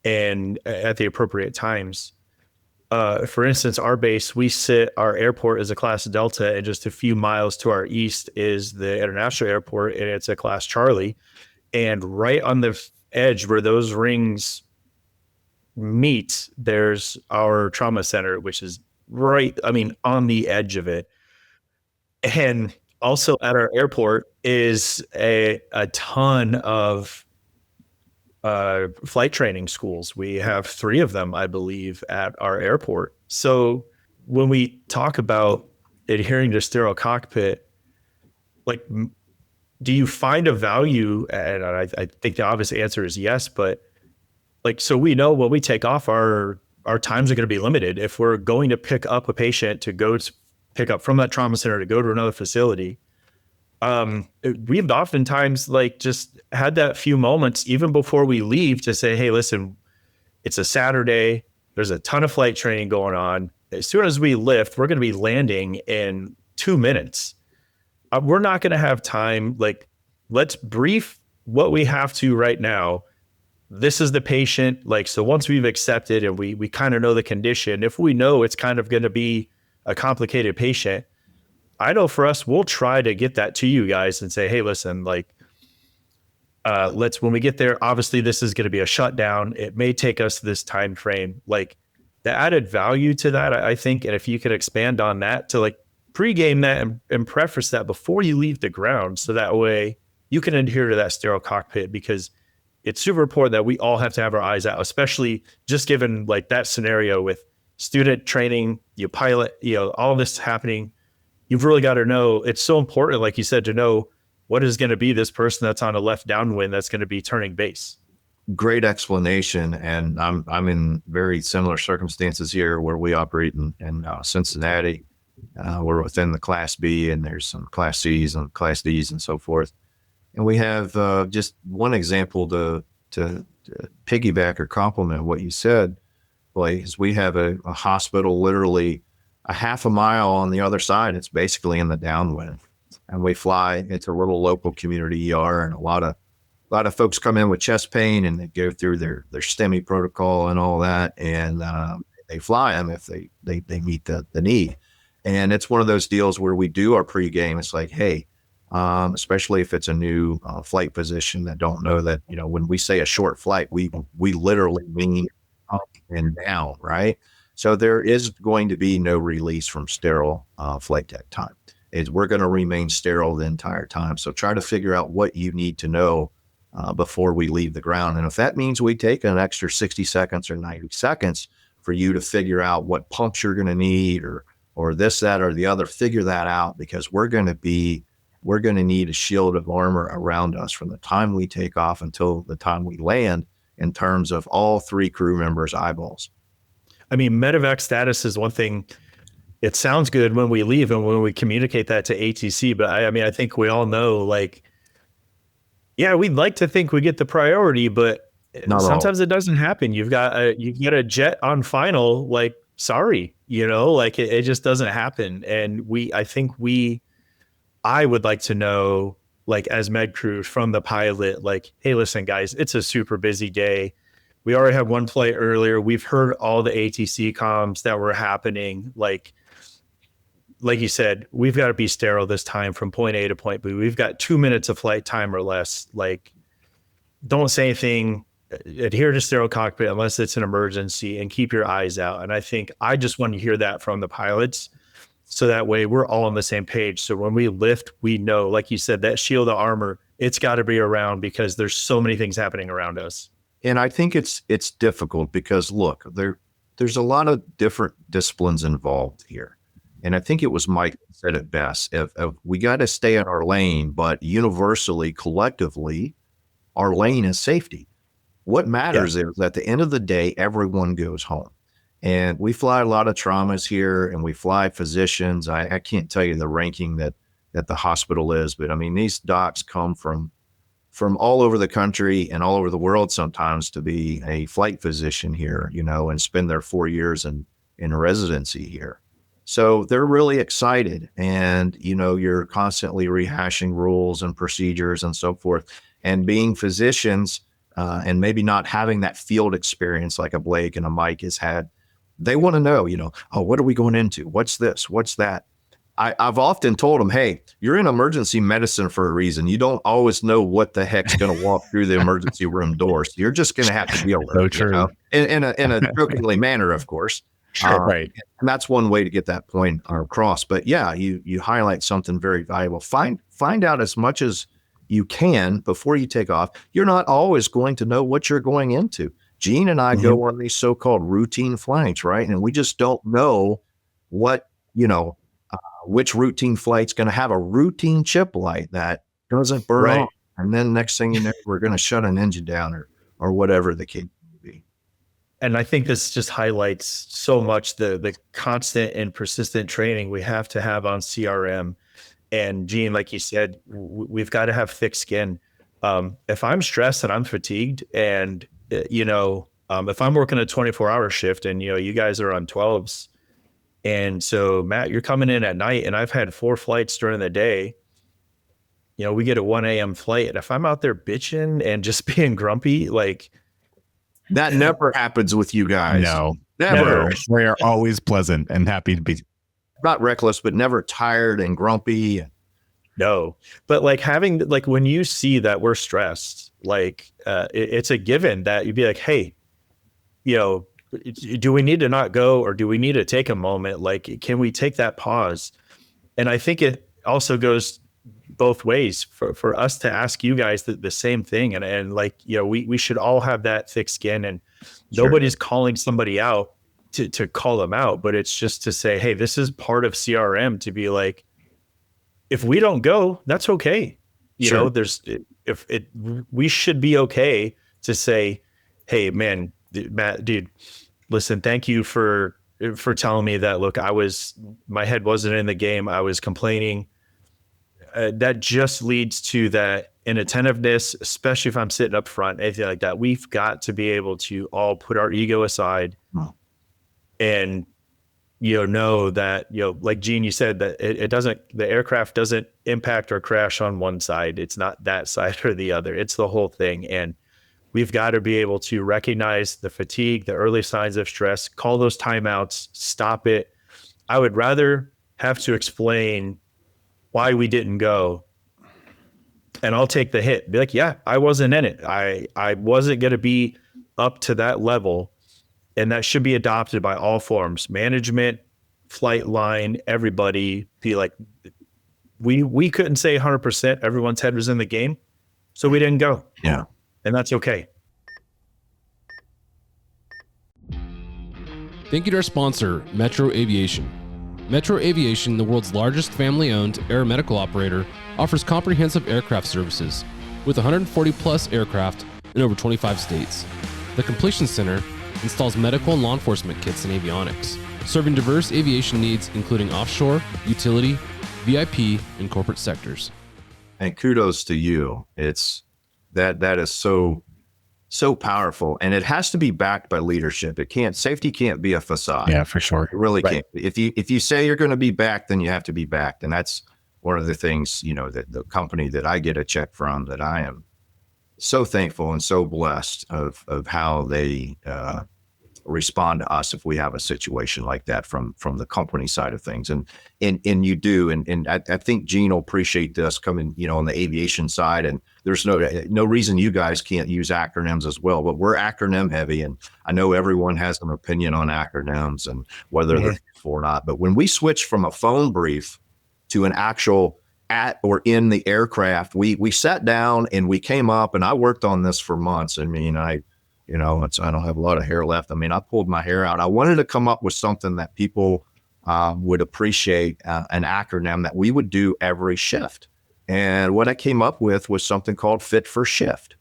and at the appropriate times. For instance, our base, our airport is a class Delta, and just a few miles to our east is the international airport, and it's a class Charlie. And right on the edge where those rings meet, there's our trauma center, which is on the edge of it. And also at our airport is a ton of flight training schools. We have 3 of them, I believe, at our airport. So when we talk about adhering to sterile cockpit, like, do you find a value? And I think the obvious answer is yes, but so we know when we take off, our times are going to be limited. If we're going to pick up a patient to go to pick up from that trauma center to go to another facility, we've oftentimes just had that few moments even before we leave to say, hey, listen, it's a Saturday. There's a ton of flight training going on. As soon as we lift, we're going to be landing in 2 minutes. We're not going to have time. Let's brief what we have to right now. This is the patient. So once we've accepted and we kind of know the condition, if we know it's kind of going to be a complicated patient, I know for us, we'll try to get that to you guys and say, hey, listen, when we get there, obviously this is going to be a shutdown. It may take us this time frame. The added value to that, I think, and if you could expand on that to pregame that and preface that before you leave the ground, so that way you can adhere to that sterile cockpit, because it's super important that we all have to have our eyes out, especially just given that scenario with student training, pilot, all this happening. You've really got to know, it's so important, like you said, to know what is going to be this person that's on a left downwind that's going to be turning base. Great explanation. And I'm in very similar circumstances here where we operate in Cincinnati. We're within the Class B, and there's some Class C's and Class D's and so forth. And we have just one example to piggyback or complement what you said, Blaze. We have a hospital literally a half a mile on the other side. It's basically in the downwind, and we fly. It's a little local community ER, and a lot of a lot of folks come in with chest pain and they go through their STEMI protocol and all that, and they fly them if they meet the need. And it's one of those deals where we do our pregame. It's like, hey, especially if it's a new flight position that don't know that, when we say a short flight, we literally mean up and down, right? So there is going to be no release from sterile flight deck time. We're going to remain sterile the entire time. So try to figure out what you need to know before we leave the ground. And if that means we take an extra 60 seconds or 90 seconds for you to figure out what pumps you're going to need or this, that, or the other, figure that out, because we're going to need a shield of armor around us from the time we take off until the time we land in terms of all 3 crew members' eyeballs. I mean, medevac status is one thing. It sounds good when we leave and when we communicate that to ATC, but I think we all know, like, yeah, we'd like to think we get the priority, but sometimes it doesn't happen. You get a jet on final, like, sorry, like it just doesn't happen. And I would like to know, like, as med crew from the pilot, like, hey, listen, guys, it's a super busy day. We already had one flight earlier. We've heard all the ATC comms that were happening. Like you said, we've got to be sterile this time from point A to point B. We've got 2 minutes of flight time or less. Like, don't say anything. Adhere to sterile cockpit unless it's an emergency, and keep your eyes out. And I just want to hear that from the pilots, so that way we're all on the same page. So when we lift, we know, like you said, that shield of armor, it's got to be around, because there's so many things happening around us. And I think it's difficult because, look, there's a lot of different disciplines involved here. And I think it was Mike that said it best. If we got to stay in our lane, but universally, collectively, our lane is safety. What matters is at the end of the day, everyone goes home. And we fly a lot of traumas here, and we fly physicians. I can't tell you the ranking that the hospital is, but I mean, these docs come from all over the country and all over the world sometimes to be a flight physician here, and spend their 4 years in residency here. So they're really excited, and, you're constantly rehashing rules and procedures and so forth. And being physicians and maybe not having that field experience like a Blake and a Mike has had, they want to know, oh, what are we going into? What's this? What's that? I've often told them, hey, you're in emergency medicine for a reason. You don't always know what the heck's going to walk through the emergency room door. So you're just going to have to be alert. So true. In a jokingly manner, of course. Sure, right. And that's one way to get that point across. But yeah, you highlight something very valuable. Find out as much as you can before you take off. You're not always going to know what you're going into. Gene and I go on these so-called routine flights, right? And we just don't know what, which routine flight's going to have a routine chip light that doesn't burn off. And then next thing you know, we're going to shut an engine down or whatever the case may be. And I think this just highlights so much the constant and persistent training we have to have on CRM. And Gene, like you said, we've got to have thick skin. If I'm stressed and I'm fatigued, and if I'm working a 24-hour shift and you guys are on 12s, and so Matt, you're coming in at night, and I've had 4 flights during the day. We get a 1 a.m. flight, and if I'm out there bitching and just being grumpy, like, that never happens with you guys. No, never. We are always pleasant and happy to be. Not reckless, but never tired and grumpy. No, but like when you see that we're stressed, like it's a given that you'd be like, hey, do we need to not go, or do we need to take a moment? Like, can we take that pause? And I think it also goes both ways for us to ask you guys the same thing. And we should all have that thick skin, and nobody's calling somebody out to call them out, but it's just to say, hey, this is part of CRM, to be like, if we don't go, that's okay. We should be okay to say, hey, man, Matt, dude, listen, thank you for telling me that. Look, my head wasn't in the game. I was complaining. That just leads to that inattentiveness, especially if I'm sitting up front, anything like that. We've got to be able to all put our ego aside and know that, like Gene, you said that the aircraft doesn't impact or crash on one side. It's not that side or the other. It's the whole thing. And we've got to be able to recognize the fatigue, the early signs of stress, call those timeouts, stop it. I would rather have to explain why we didn't go, and I'll take the hit. Be like, yeah, I wasn't in it. I wasn't going to be up to that level. And that should be adopted by all forms, management, flight line, everybody. Be like, we couldn't say 100%. Everyone's head was in the game, so we didn't go. Yeah. And that's okay. Thank you to our sponsor, Metro Aviation. Metro Aviation, the world's largest family-owned aeromedical operator, offers comprehensive aircraft services with 140 plus aircraft in over 25 states. The Completion Center installs medical and law enforcement kits and avionics, serving diverse aviation needs including offshore, utility, VIP, and corporate sectors. And kudos to you. It's that is so powerful, and it has to be backed by leadership. Safety can't be a facade. Yeah, for sure. It really can't. If you say you're going to be backed, then you have to be backed. And that's one of the things, that the company that I get a check from, that I am so thankful and so blessed of how they respond to us if we have a situation like that from the company side of things. And you do. And I think Gene will appreciate this coming, on the aviation side. And there's no reason you guys can't use acronyms as well, but we're acronym heavy. And I know everyone has an opinion on acronyms and whether they're useful or not. But when we switch from a phone brief to an actual at or in the aircraft, we sat down and we came up, and I worked on this for months. I mean, I don't have a lot of hair left. I mean, I pulled my hair out. I wanted to come up with something that people would appreciate, an acronym that we would do every shift. And what I came up with was something called Fit for Shift.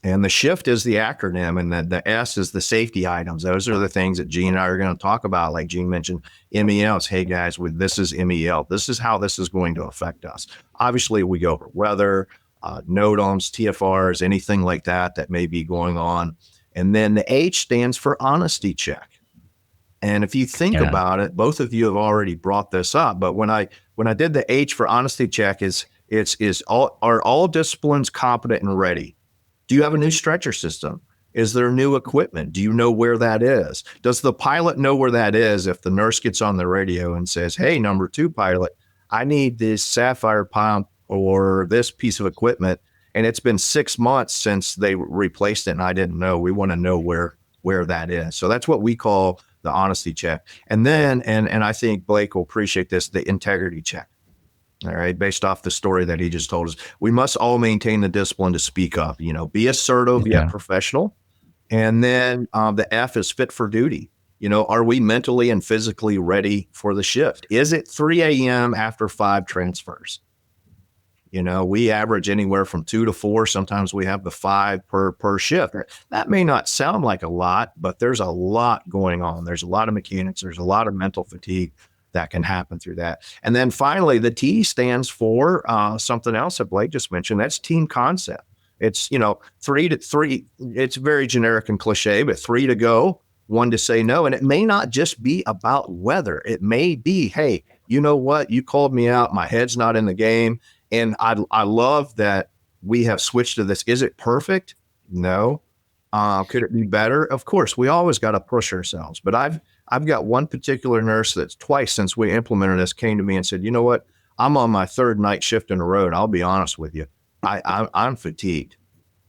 And the shift is the acronym, and the S is the safety items. Those are the things that Gene and I are going to talk about. Like Gene mentioned, MELs. Hey guys, this is MEL. This is how this is going to affect us. Obviously, we go over weather, NOTAMs, TFRs, anything like that may be going on. And then the H stands for honesty check. And if you think about it, both of you have already brought this up, but when I did the H for honesty check are all disciplines competent and ready? Do you have a new stretcher system? Is there new equipment? Do you know where that is? Does the pilot know where that is if the nurse gets on the radio and says, hey, number 2 pilot, I need this Sapphire pump or this piece of equipment, and it's been 6 months since they replaced it and I didn't know. We want to know where that is. So that's what we call the honesty check. And then, and I think Blake will appreciate this, the integrity check. All right, based off the story that he just told us, we must all maintain the discipline to speak up, be assertive, yet professional. And then the F is fit for duty. Are we mentally and physically ready for the shift? Is it 3 a.m. after 5 transfers? We average anywhere from 2 to 4. Sometimes we have the 5 per shift. That may not sound like a lot, but there's a lot going on. There's a lot of mechanics. There's a lot of mental fatigue that can happen through that. And then finally, the T stands for something else that Blake just mentioned. That's team concept. It's, 3 to 3. It's very generic and cliche, but 3 to go, 1 to say no. And it may not just be about weather. It may be, hey, you know what? You called me out. My head's not in the game. And I love that we have switched to this. Is it perfect? No. Could it be better? Of course, we always got to push ourselves. But I've got one particular nurse that's twice since we implemented this came to me and said, you know what? I'm on my 3rd night shift in a row. And I'll be honest with you. I'm fatigued.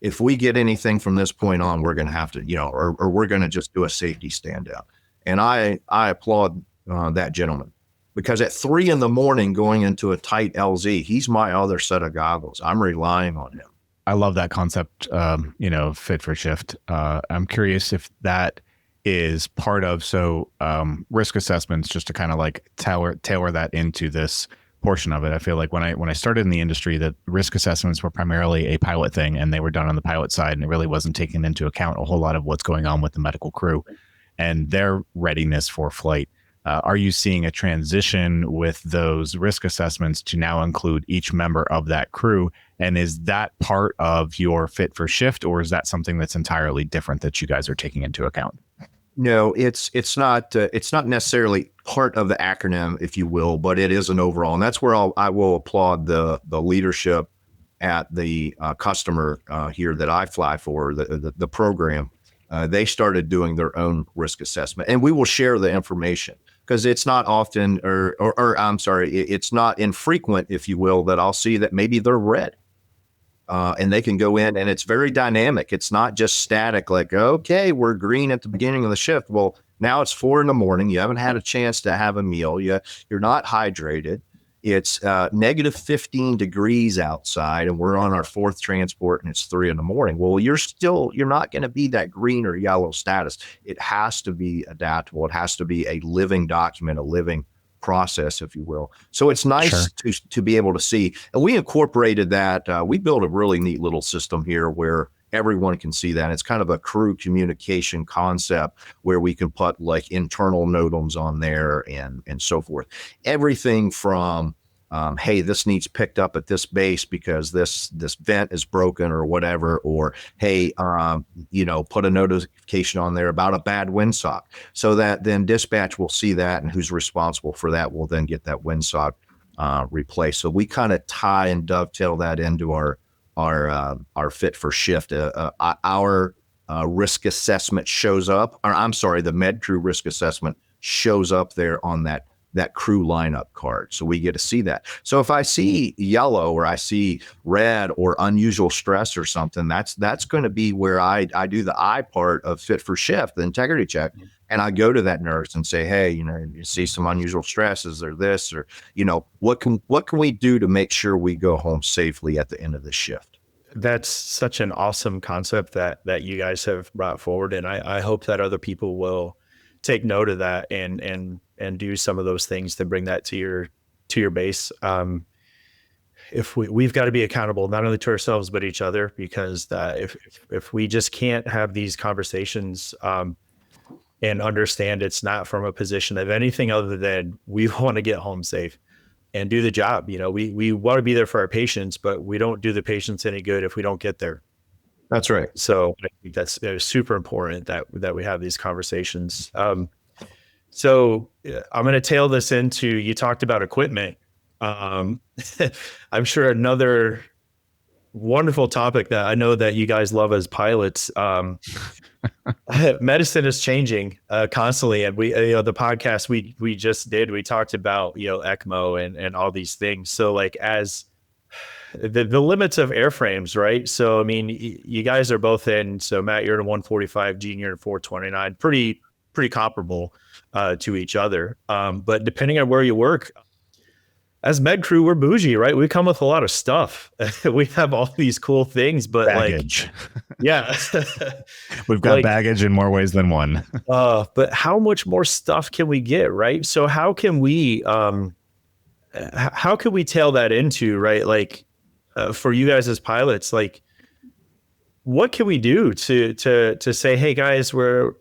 If we get anything from this point on, we're going to have to, or we're going to just do a safety stand down. And I applaud that gentleman. Because at 3 a.m. going into a tight LZ, he's my other set of goggles. I'm relying on him. I love that concept, fit for shift. I'm curious if that is part of, risk assessments, just to kind of like tailor that into this portion of it. I feel like when I started in the industry, that risk assessments were primarily a pilot thing, and they were done on the pilot side, and it really wasn't taking into account a whole lot of what's going on with the medical crew and their readiness for flight. Are you seeing a transition with those risk assessments to now include each member of that crew? And is that part of your fit for shift, or is that something that's entirely different that you guys are taking into account? No, it's not necessarily part of the acronym, if you will, but it is an overall, and that's where I will applaud the leadership at the customer here that I fly for, the program. They started doing their own risk assessment, and we will share the information because it's not often, or I'm sorry, it's not infrequent, if you will, that I'll see that maybe they're red. And they can go in, and it's very dynamic. It's not just static, like, okay, we're green at the beginning of the shift. Well, now it's 4 a.m. You haven't had a chance to have a meal. You're not hydrated. It's negative 15 degrees outside, and we're on our 4th transport, and it's 3 a.m. Well, you're not going to be that green or yellow status. It has to be adaptable. It has to be a living document, a living process, if you will. So it's nice to be able to see. And we incorporated that. We built a really neat little system here where everyone can see that. It's kind of a crew communication concept where we can put like internal NOTAMs on there and so forth. Everything from hey, this needs picked up at this base because this vent is broken or whatever, or hey, put a notification on there about a bad windsock, so that then dispatch will see that, and who's responsible for that will then get that windsock replaced. So we kind of tie and dovetail that into our fit for shift. Our risk assessment shows up, or I'm sorry, the med crew risk assessment shows up there on that crew lineup card. So we get to see that. So if I see yellow or I see red or unusual stress or something, that's going to be where I do the I part of fit for shift, the integrity check. And I go to that nurse and say, hey, you see some unusual stresses or this, or, what can we do to make sure we go home safely at the end of the shift? That's such an awesome concept that you guys have brought forward. And I hope that other people will take note of that and do some of those things to bring that to your base. If we've got to be accountable, not only to ourselves, but each other, because if we just can't have these conversations, and understand it's not from a position of anything other than we want to get home safe and do the job. We want to be there for our patients, but we don't do the patients any good if we don't get there. That's right. So I think that's super important that we have these conversations. So I'm going to tail this into, you talked about equipment. I'm sure another wonderful topic that I know that you guys love as pilots. Medicine is changing constantly, and we, the podcast we just did, we talked about ECMO and all these things. So like as the limits of airframes, right? So I mean, you guys are both in. So Matt, you're in a 145, Gene, you're in 429, pretty comparable to each other. But depending on where you work, as med crew, we're bougie, right? We come with a lot of stuff. We have all these cool things, but baggage. Yeah, we've got baggage in more ways than one. But how much more stuff can we get, right? So how can we tail that into, right? Like for you guys as pilots, like what can we do to say, hey guys, we're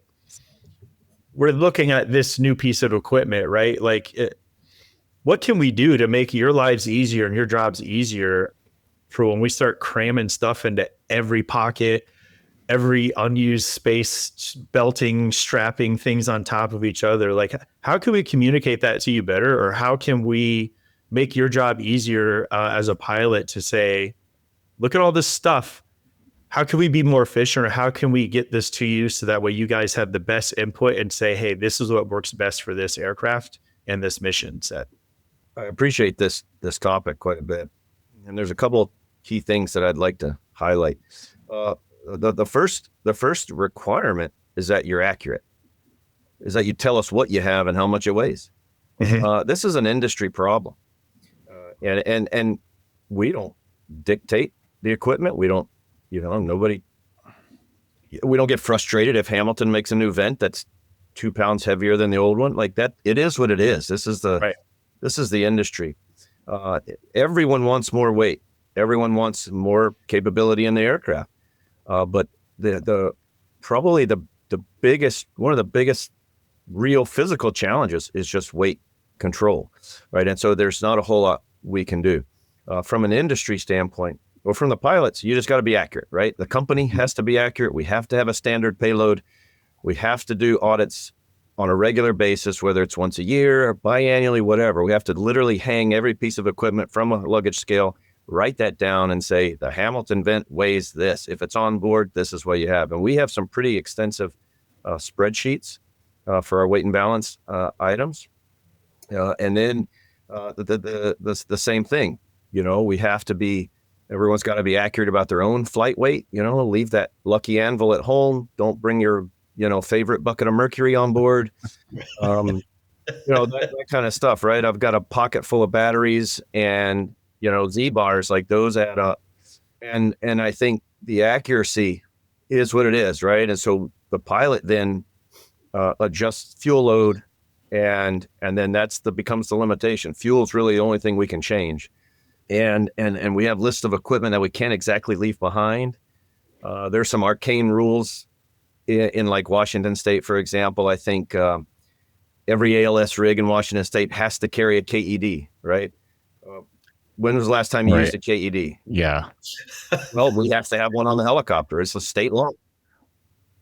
looking at this new piece of equipment, right? Like what can we do to make your lives easier and your jobs easier for when we start cramming stuff into every pocket, every unused space, belting, strapping things on top of each other? Like, how can we communicate that to you better? Or how can we make your job easier as a pilot to say, look at all this stuff. How can we be more efficient, or how can we get this to you so that way you guys have the best input and say, hey, this is what works best for this aircraft and this mission set? I appreciate this topic quite a bit. And there's a couple of key things that I'd like to highlight. The first requirement is that you're accurate, is that you tell us what you have and how much it weighs. Mm-hmm. This is an industry problem. And we don't dictate the equipment. We don't, we don't get frustrated if Hamilton makes a new vent that's 2 pounds heavier than the old one. Like that, it is what it is. This is the industry. Everyone wants more weight. Everyone wants more capability in the aircraft. But probably the biggest, one of the biggest real physical challenges is just weight control, right? And so there's not a whole lot we can do. From an industry standpoint, or from the pilots, you just got to be accurate, right? The company has to be accurate. We have to have a standard payload. We have to do audits on a regular basis, whether it's once a year or biannually, whatever. We have to literally hang every piece of equipment from a luggage scale, write that down and say, the Hamilton vent weighs this. If it's on board, this is what you have. And we have some pretty extensive spreadsheets for our weight and balance items. And then the same thing, we have to be, everyone's got to be accurate about their own flight weight, leave that lucky anvil at home. Don't bring your, favorite bucket of mercury on board. That kind of stuff, right? I've got a pocket full of batteries and, Z-bars, like those add up. And I think the accuracy is what it is, right? And so the pilot then adjusts fuel load, and then becomes the limitation. Fuel is really the only thing we can change. And we have lists of equipment that we can't exactly leave behind. There's some arcane rules in like Washington State, for example. I think every ALS rig in Washington State has to carry a KED, right? When was the last time you used a KED? Yeah. Well, we have to have one on the helicopter. It's a state law.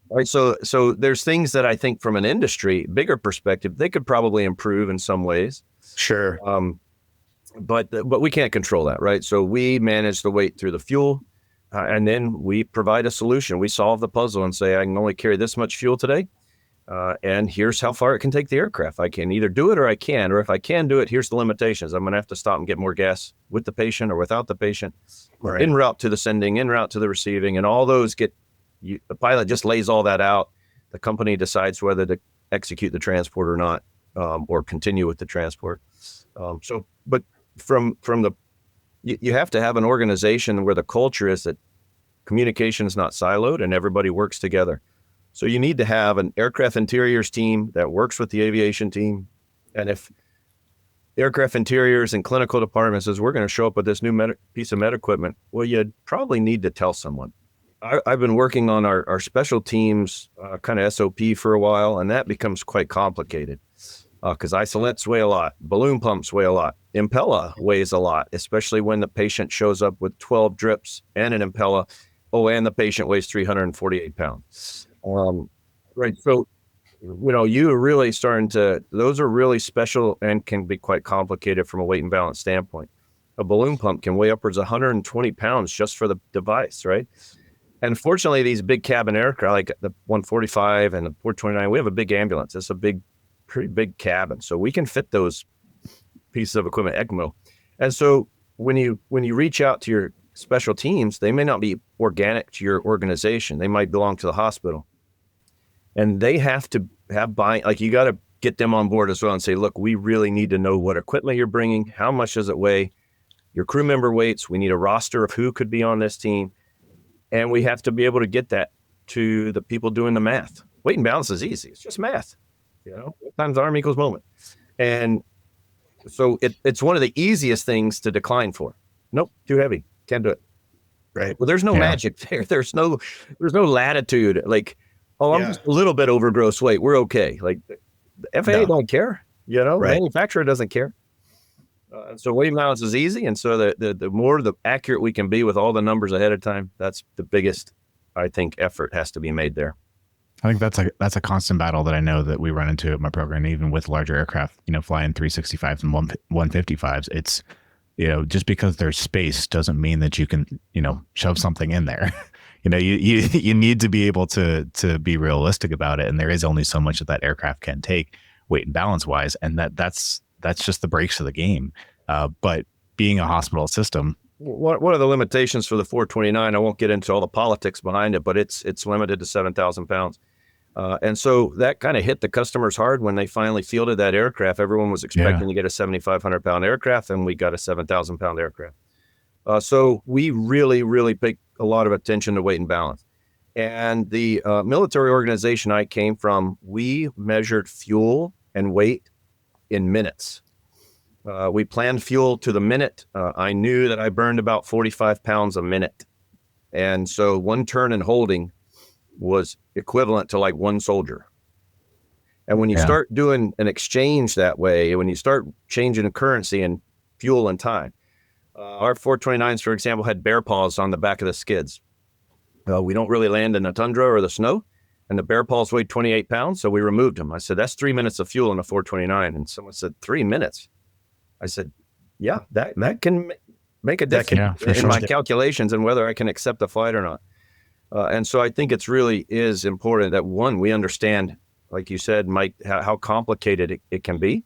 All right. So there's things that I think from an industry, bigger perspective, they could probably improve in some ways. Sure. But we can't control that, right? So we manage the weight through the fuel, and then we provide a solution. We solve the puzzle and say, I can only carry this much fuel today. And here's how far it can take the aircraft. I can either do it or I can, or if I can do it, here's the limitations. I'm going to have to stop and get more gas with the patient or without the patient, Right. en route to the sending, en route to the receiving, and all those the pilot just lays all that out. The company decides whether to execute the transport or not, or continue with the transport. But from you have to have an organization where the culture is that communication is not siloed and everybody works together. So you need to have an aircraft interiors team that works with the aviation team. And if aircraft interiors and clinical department says, we're going to show up with this new piece of med equipment, well, you'd probably need to tell someone. I've been working on our special teams kind of SOP for a while, and that becomes quite complicated because isolants weigh a lot, balloon pumps weigh a lot, Impella weighs a lot, especially when the patient shows up with 12 drips and an Impella. Oh, and the patient weighs 348 pounds. Right. So, you're really those are really special and can be quite complicated from a weight and balance standpoint. A balloon pump can weigh upwards of 120 pounds just for the device, right? And fortunately, these big cabin aircraft, like the 145 and the 429, we have a big ambulance. It's a pretty big cabin. So we can fit those pieces of equipment, ECMO. And so when you reach out to your special teams, they may not be organic to your organization. They might belong to the hospital. And they have to have buying, like you got to get them on board as well and say, look, we really need to know what equipment you're bringing. How much does it weigh? Your crew member weights. We need a roster of who could be on this team. And we have to be able to get that to the people doing the math. Weight and balance is easy. It's just math. Times arm equals moment. And so it's one of the easiest things to decline for. Nope, too heavy. Can't do it. Right. Well, there's no magic there. There's no latitude. Like, I'm just a little bit over gross weight. We're okay. Like the FAA don't care. Manufacturer doesn't care. So weight and balance is easy. And so the more accurate we can be with all the numbers ahead of time, that's the biggest, I think, effort has to be made there. I think that's a constant battle that I know that we run into at my program, even with larger aircraft, flying 365s and 155s. It's, just because there's space doesn't mean that you can, shove something in there. You need to be able to be realistic about it. And there is only so much that aircraft can take weight and balance wise. And that's just the breaks of the game. But being a hospital system. One of the limitations for the 429, I won't get into all the politics behind it, but it's limited to 7,000 pounds. And so that kind of hit the customers hard when they finally fielded that aircraft. Everyone was expecting to get a 7,500 pound aircraft, and we got a 7,000 pound aircraft. So we really, really pay a lot of attention to weight and balance. And the military organization I came from, we measured fuel and weight in minutes. We planned fuel to the minute. I knew that I burned about 45 pounds a minute. And so one turn and holding was equivalent to like one soldier. And when you start doing an exchange that way, when you start changing the currency and fuel and time, our 429s, for example, had bear paws on the back of the skids. We don't really land in the tundra or the snow. And the bear paws weighed 28 pounds, so we removed them. I said, that's 3 minutes of fuel in a 429. And someone said, 3 minutes? I said, yeah, that can make a difference in my calculations and whether I can accept the flight or not. And so I think it's really is important that, one, we understand, like you said, Mike, how complicated it can be.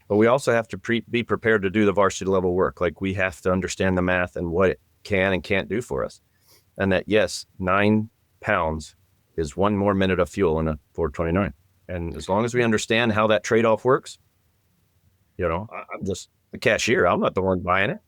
But we also have to be prepared to do the varsity level work. Like, we have to understand the math and what it can and can't do for us. And that, yes, 9 pounds is 1 more minute of fuel in a 429. And as long as we understand how that trade-off works, I'm just the cashier. I'm not the one buying it.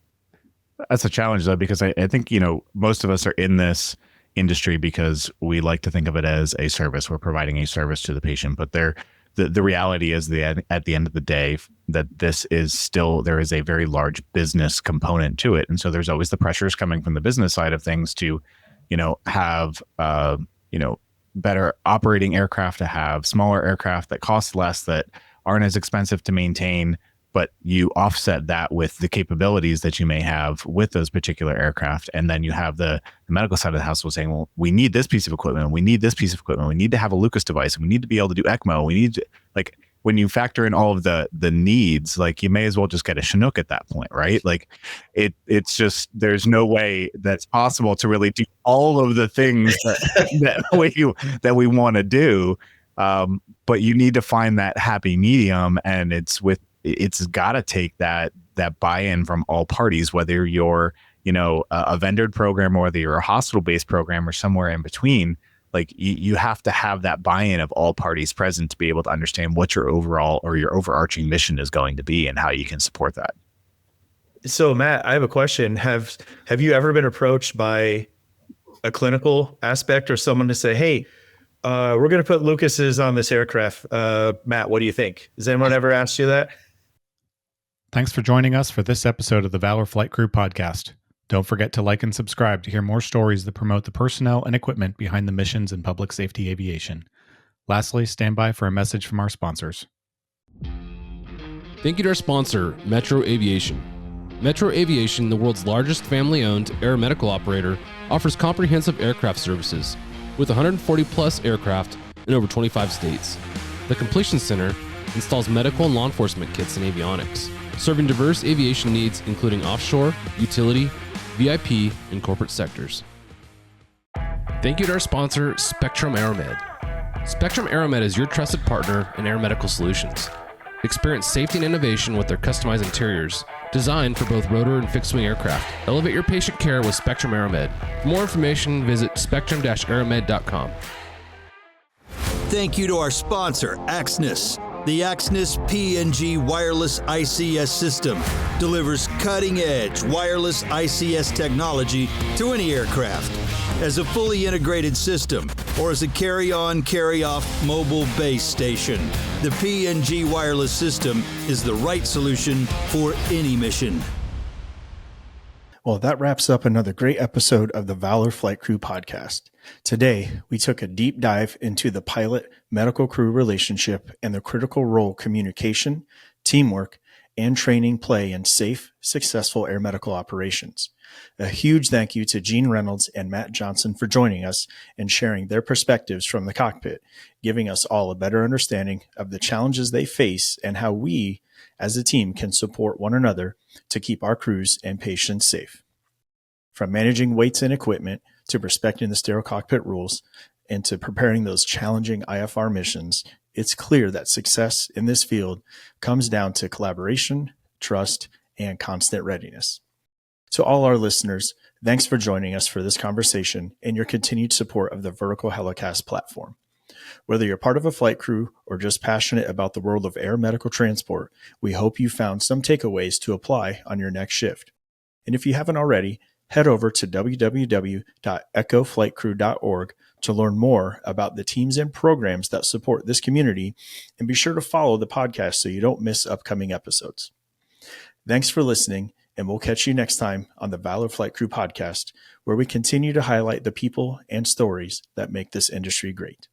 That's a challenge, though, because I think, most of us are in this industry because we like to think of it as a service. We're providing a service to the patient. But the reality is at the end of the day that there is a very large business component to it. And so there's always the pressures coming from the business side of things to, have, better operating aircraft, to have smaller aircraft that cost less, that aren't as expensive to maintain, but you offset that with the capabilities that you may have with those particular aircraft. And then you have the medical side of the house saying, well, we need this piece of equipment. We need this piece of equipment. We need to have a Lucas device. And we need to be able to do ECMO. We need to, when you factor in all of the needs, you may as well just get a Chinook at that point, right? It's just, there's no way that's possible to really do all of the things that we want to do. But you need to find that happy medium, and it's got to take that buy-in from all parties, whether you're, a vendored program or whether you're a hospital-based program or somewhere in between. You have to have that buy-in of all parties present to be able to understand what your overall or your overarching mission is going to be and how you can support that. So, Matt, I have a question. Have you ever been approached by a clinical aspect or someone to say, hey, we're going to put Lucases on this aircraft. Matt, what do you think? Has anyone ever asked you that? Thanks for joining us for this episode of the Valor Flight Crew Podcast. Don't forget to like and subscribe to hear more stories that promote the personnel and equipment behind the missions in public safety aviation. Lastly, stand by for a message from our sponsors. Thank you to our sponsor, Metro Aviation. Metro Aviation, the world's largest family-owned aeromedical operator, offers comprehensive aircraft services with 140 plus aircraft in over 25 states. The Completion Center installs medical and law enforcement kits and avionics, serving diverse aviation needs including offshore, utility, VIP, and corporate sectors. Thank you to our sponsor, Spectrum AeroMed. Spectrum AeroMed is your trusted partner in air medical solutions. Experience safety and innovation with their customized interiors, designed for both rotor and fixed-wing aircraft. Elevate your patient care with Spectrum AeroMed. For more information, visit spectrum-aeromed.com. Thank you to our sponsor, Axnis. The Axnis PNG wireless ICS system delivers cutting-edge wireless ICS technology to any aircraft as a fully integrated system or as a carry-on, carry-off mobile base station. The PNG wireless system is the right solution for any mission. Well, that wraps up another great episode of the Valor Flight Crew Podcast. Today, we took a deep dive into the pilot-medical crew relationship and the critical role communication, teamwork, and training play in safe, successful air medical operations. A huge thank you to Gene Reynolds and Matt Johnson for joining us and sharing their perspectives from the cockpit, giving us all a better understanding of the challenges they face and how we, as a team, can support one another to keep our crews and patients safe. From managing weights and equipment to respecting the sterile cockpit rules and to preparing those challenging IFR missions, it's clear that success in this field comes down to collaboration, trust, and constant readiness. To all our listeners, thanks for joining us for this conversation and your continued support of the Vertical Helicast platform. Whether you're part of a flight crew or just passionate about the world of air medical transport, we hope you found some takeaways to apply on your next shift. And if you haven't already, head over to www.echoflightcrew.org to learn more about the teams and programs that support this community, and be sure to follow the podcast so you don't miss upcoming episodes. Thanks for listening, and we'll catch you next time on the Valor Flight Crew Podcast, where we continue to highlight the people and stories that make this industry great.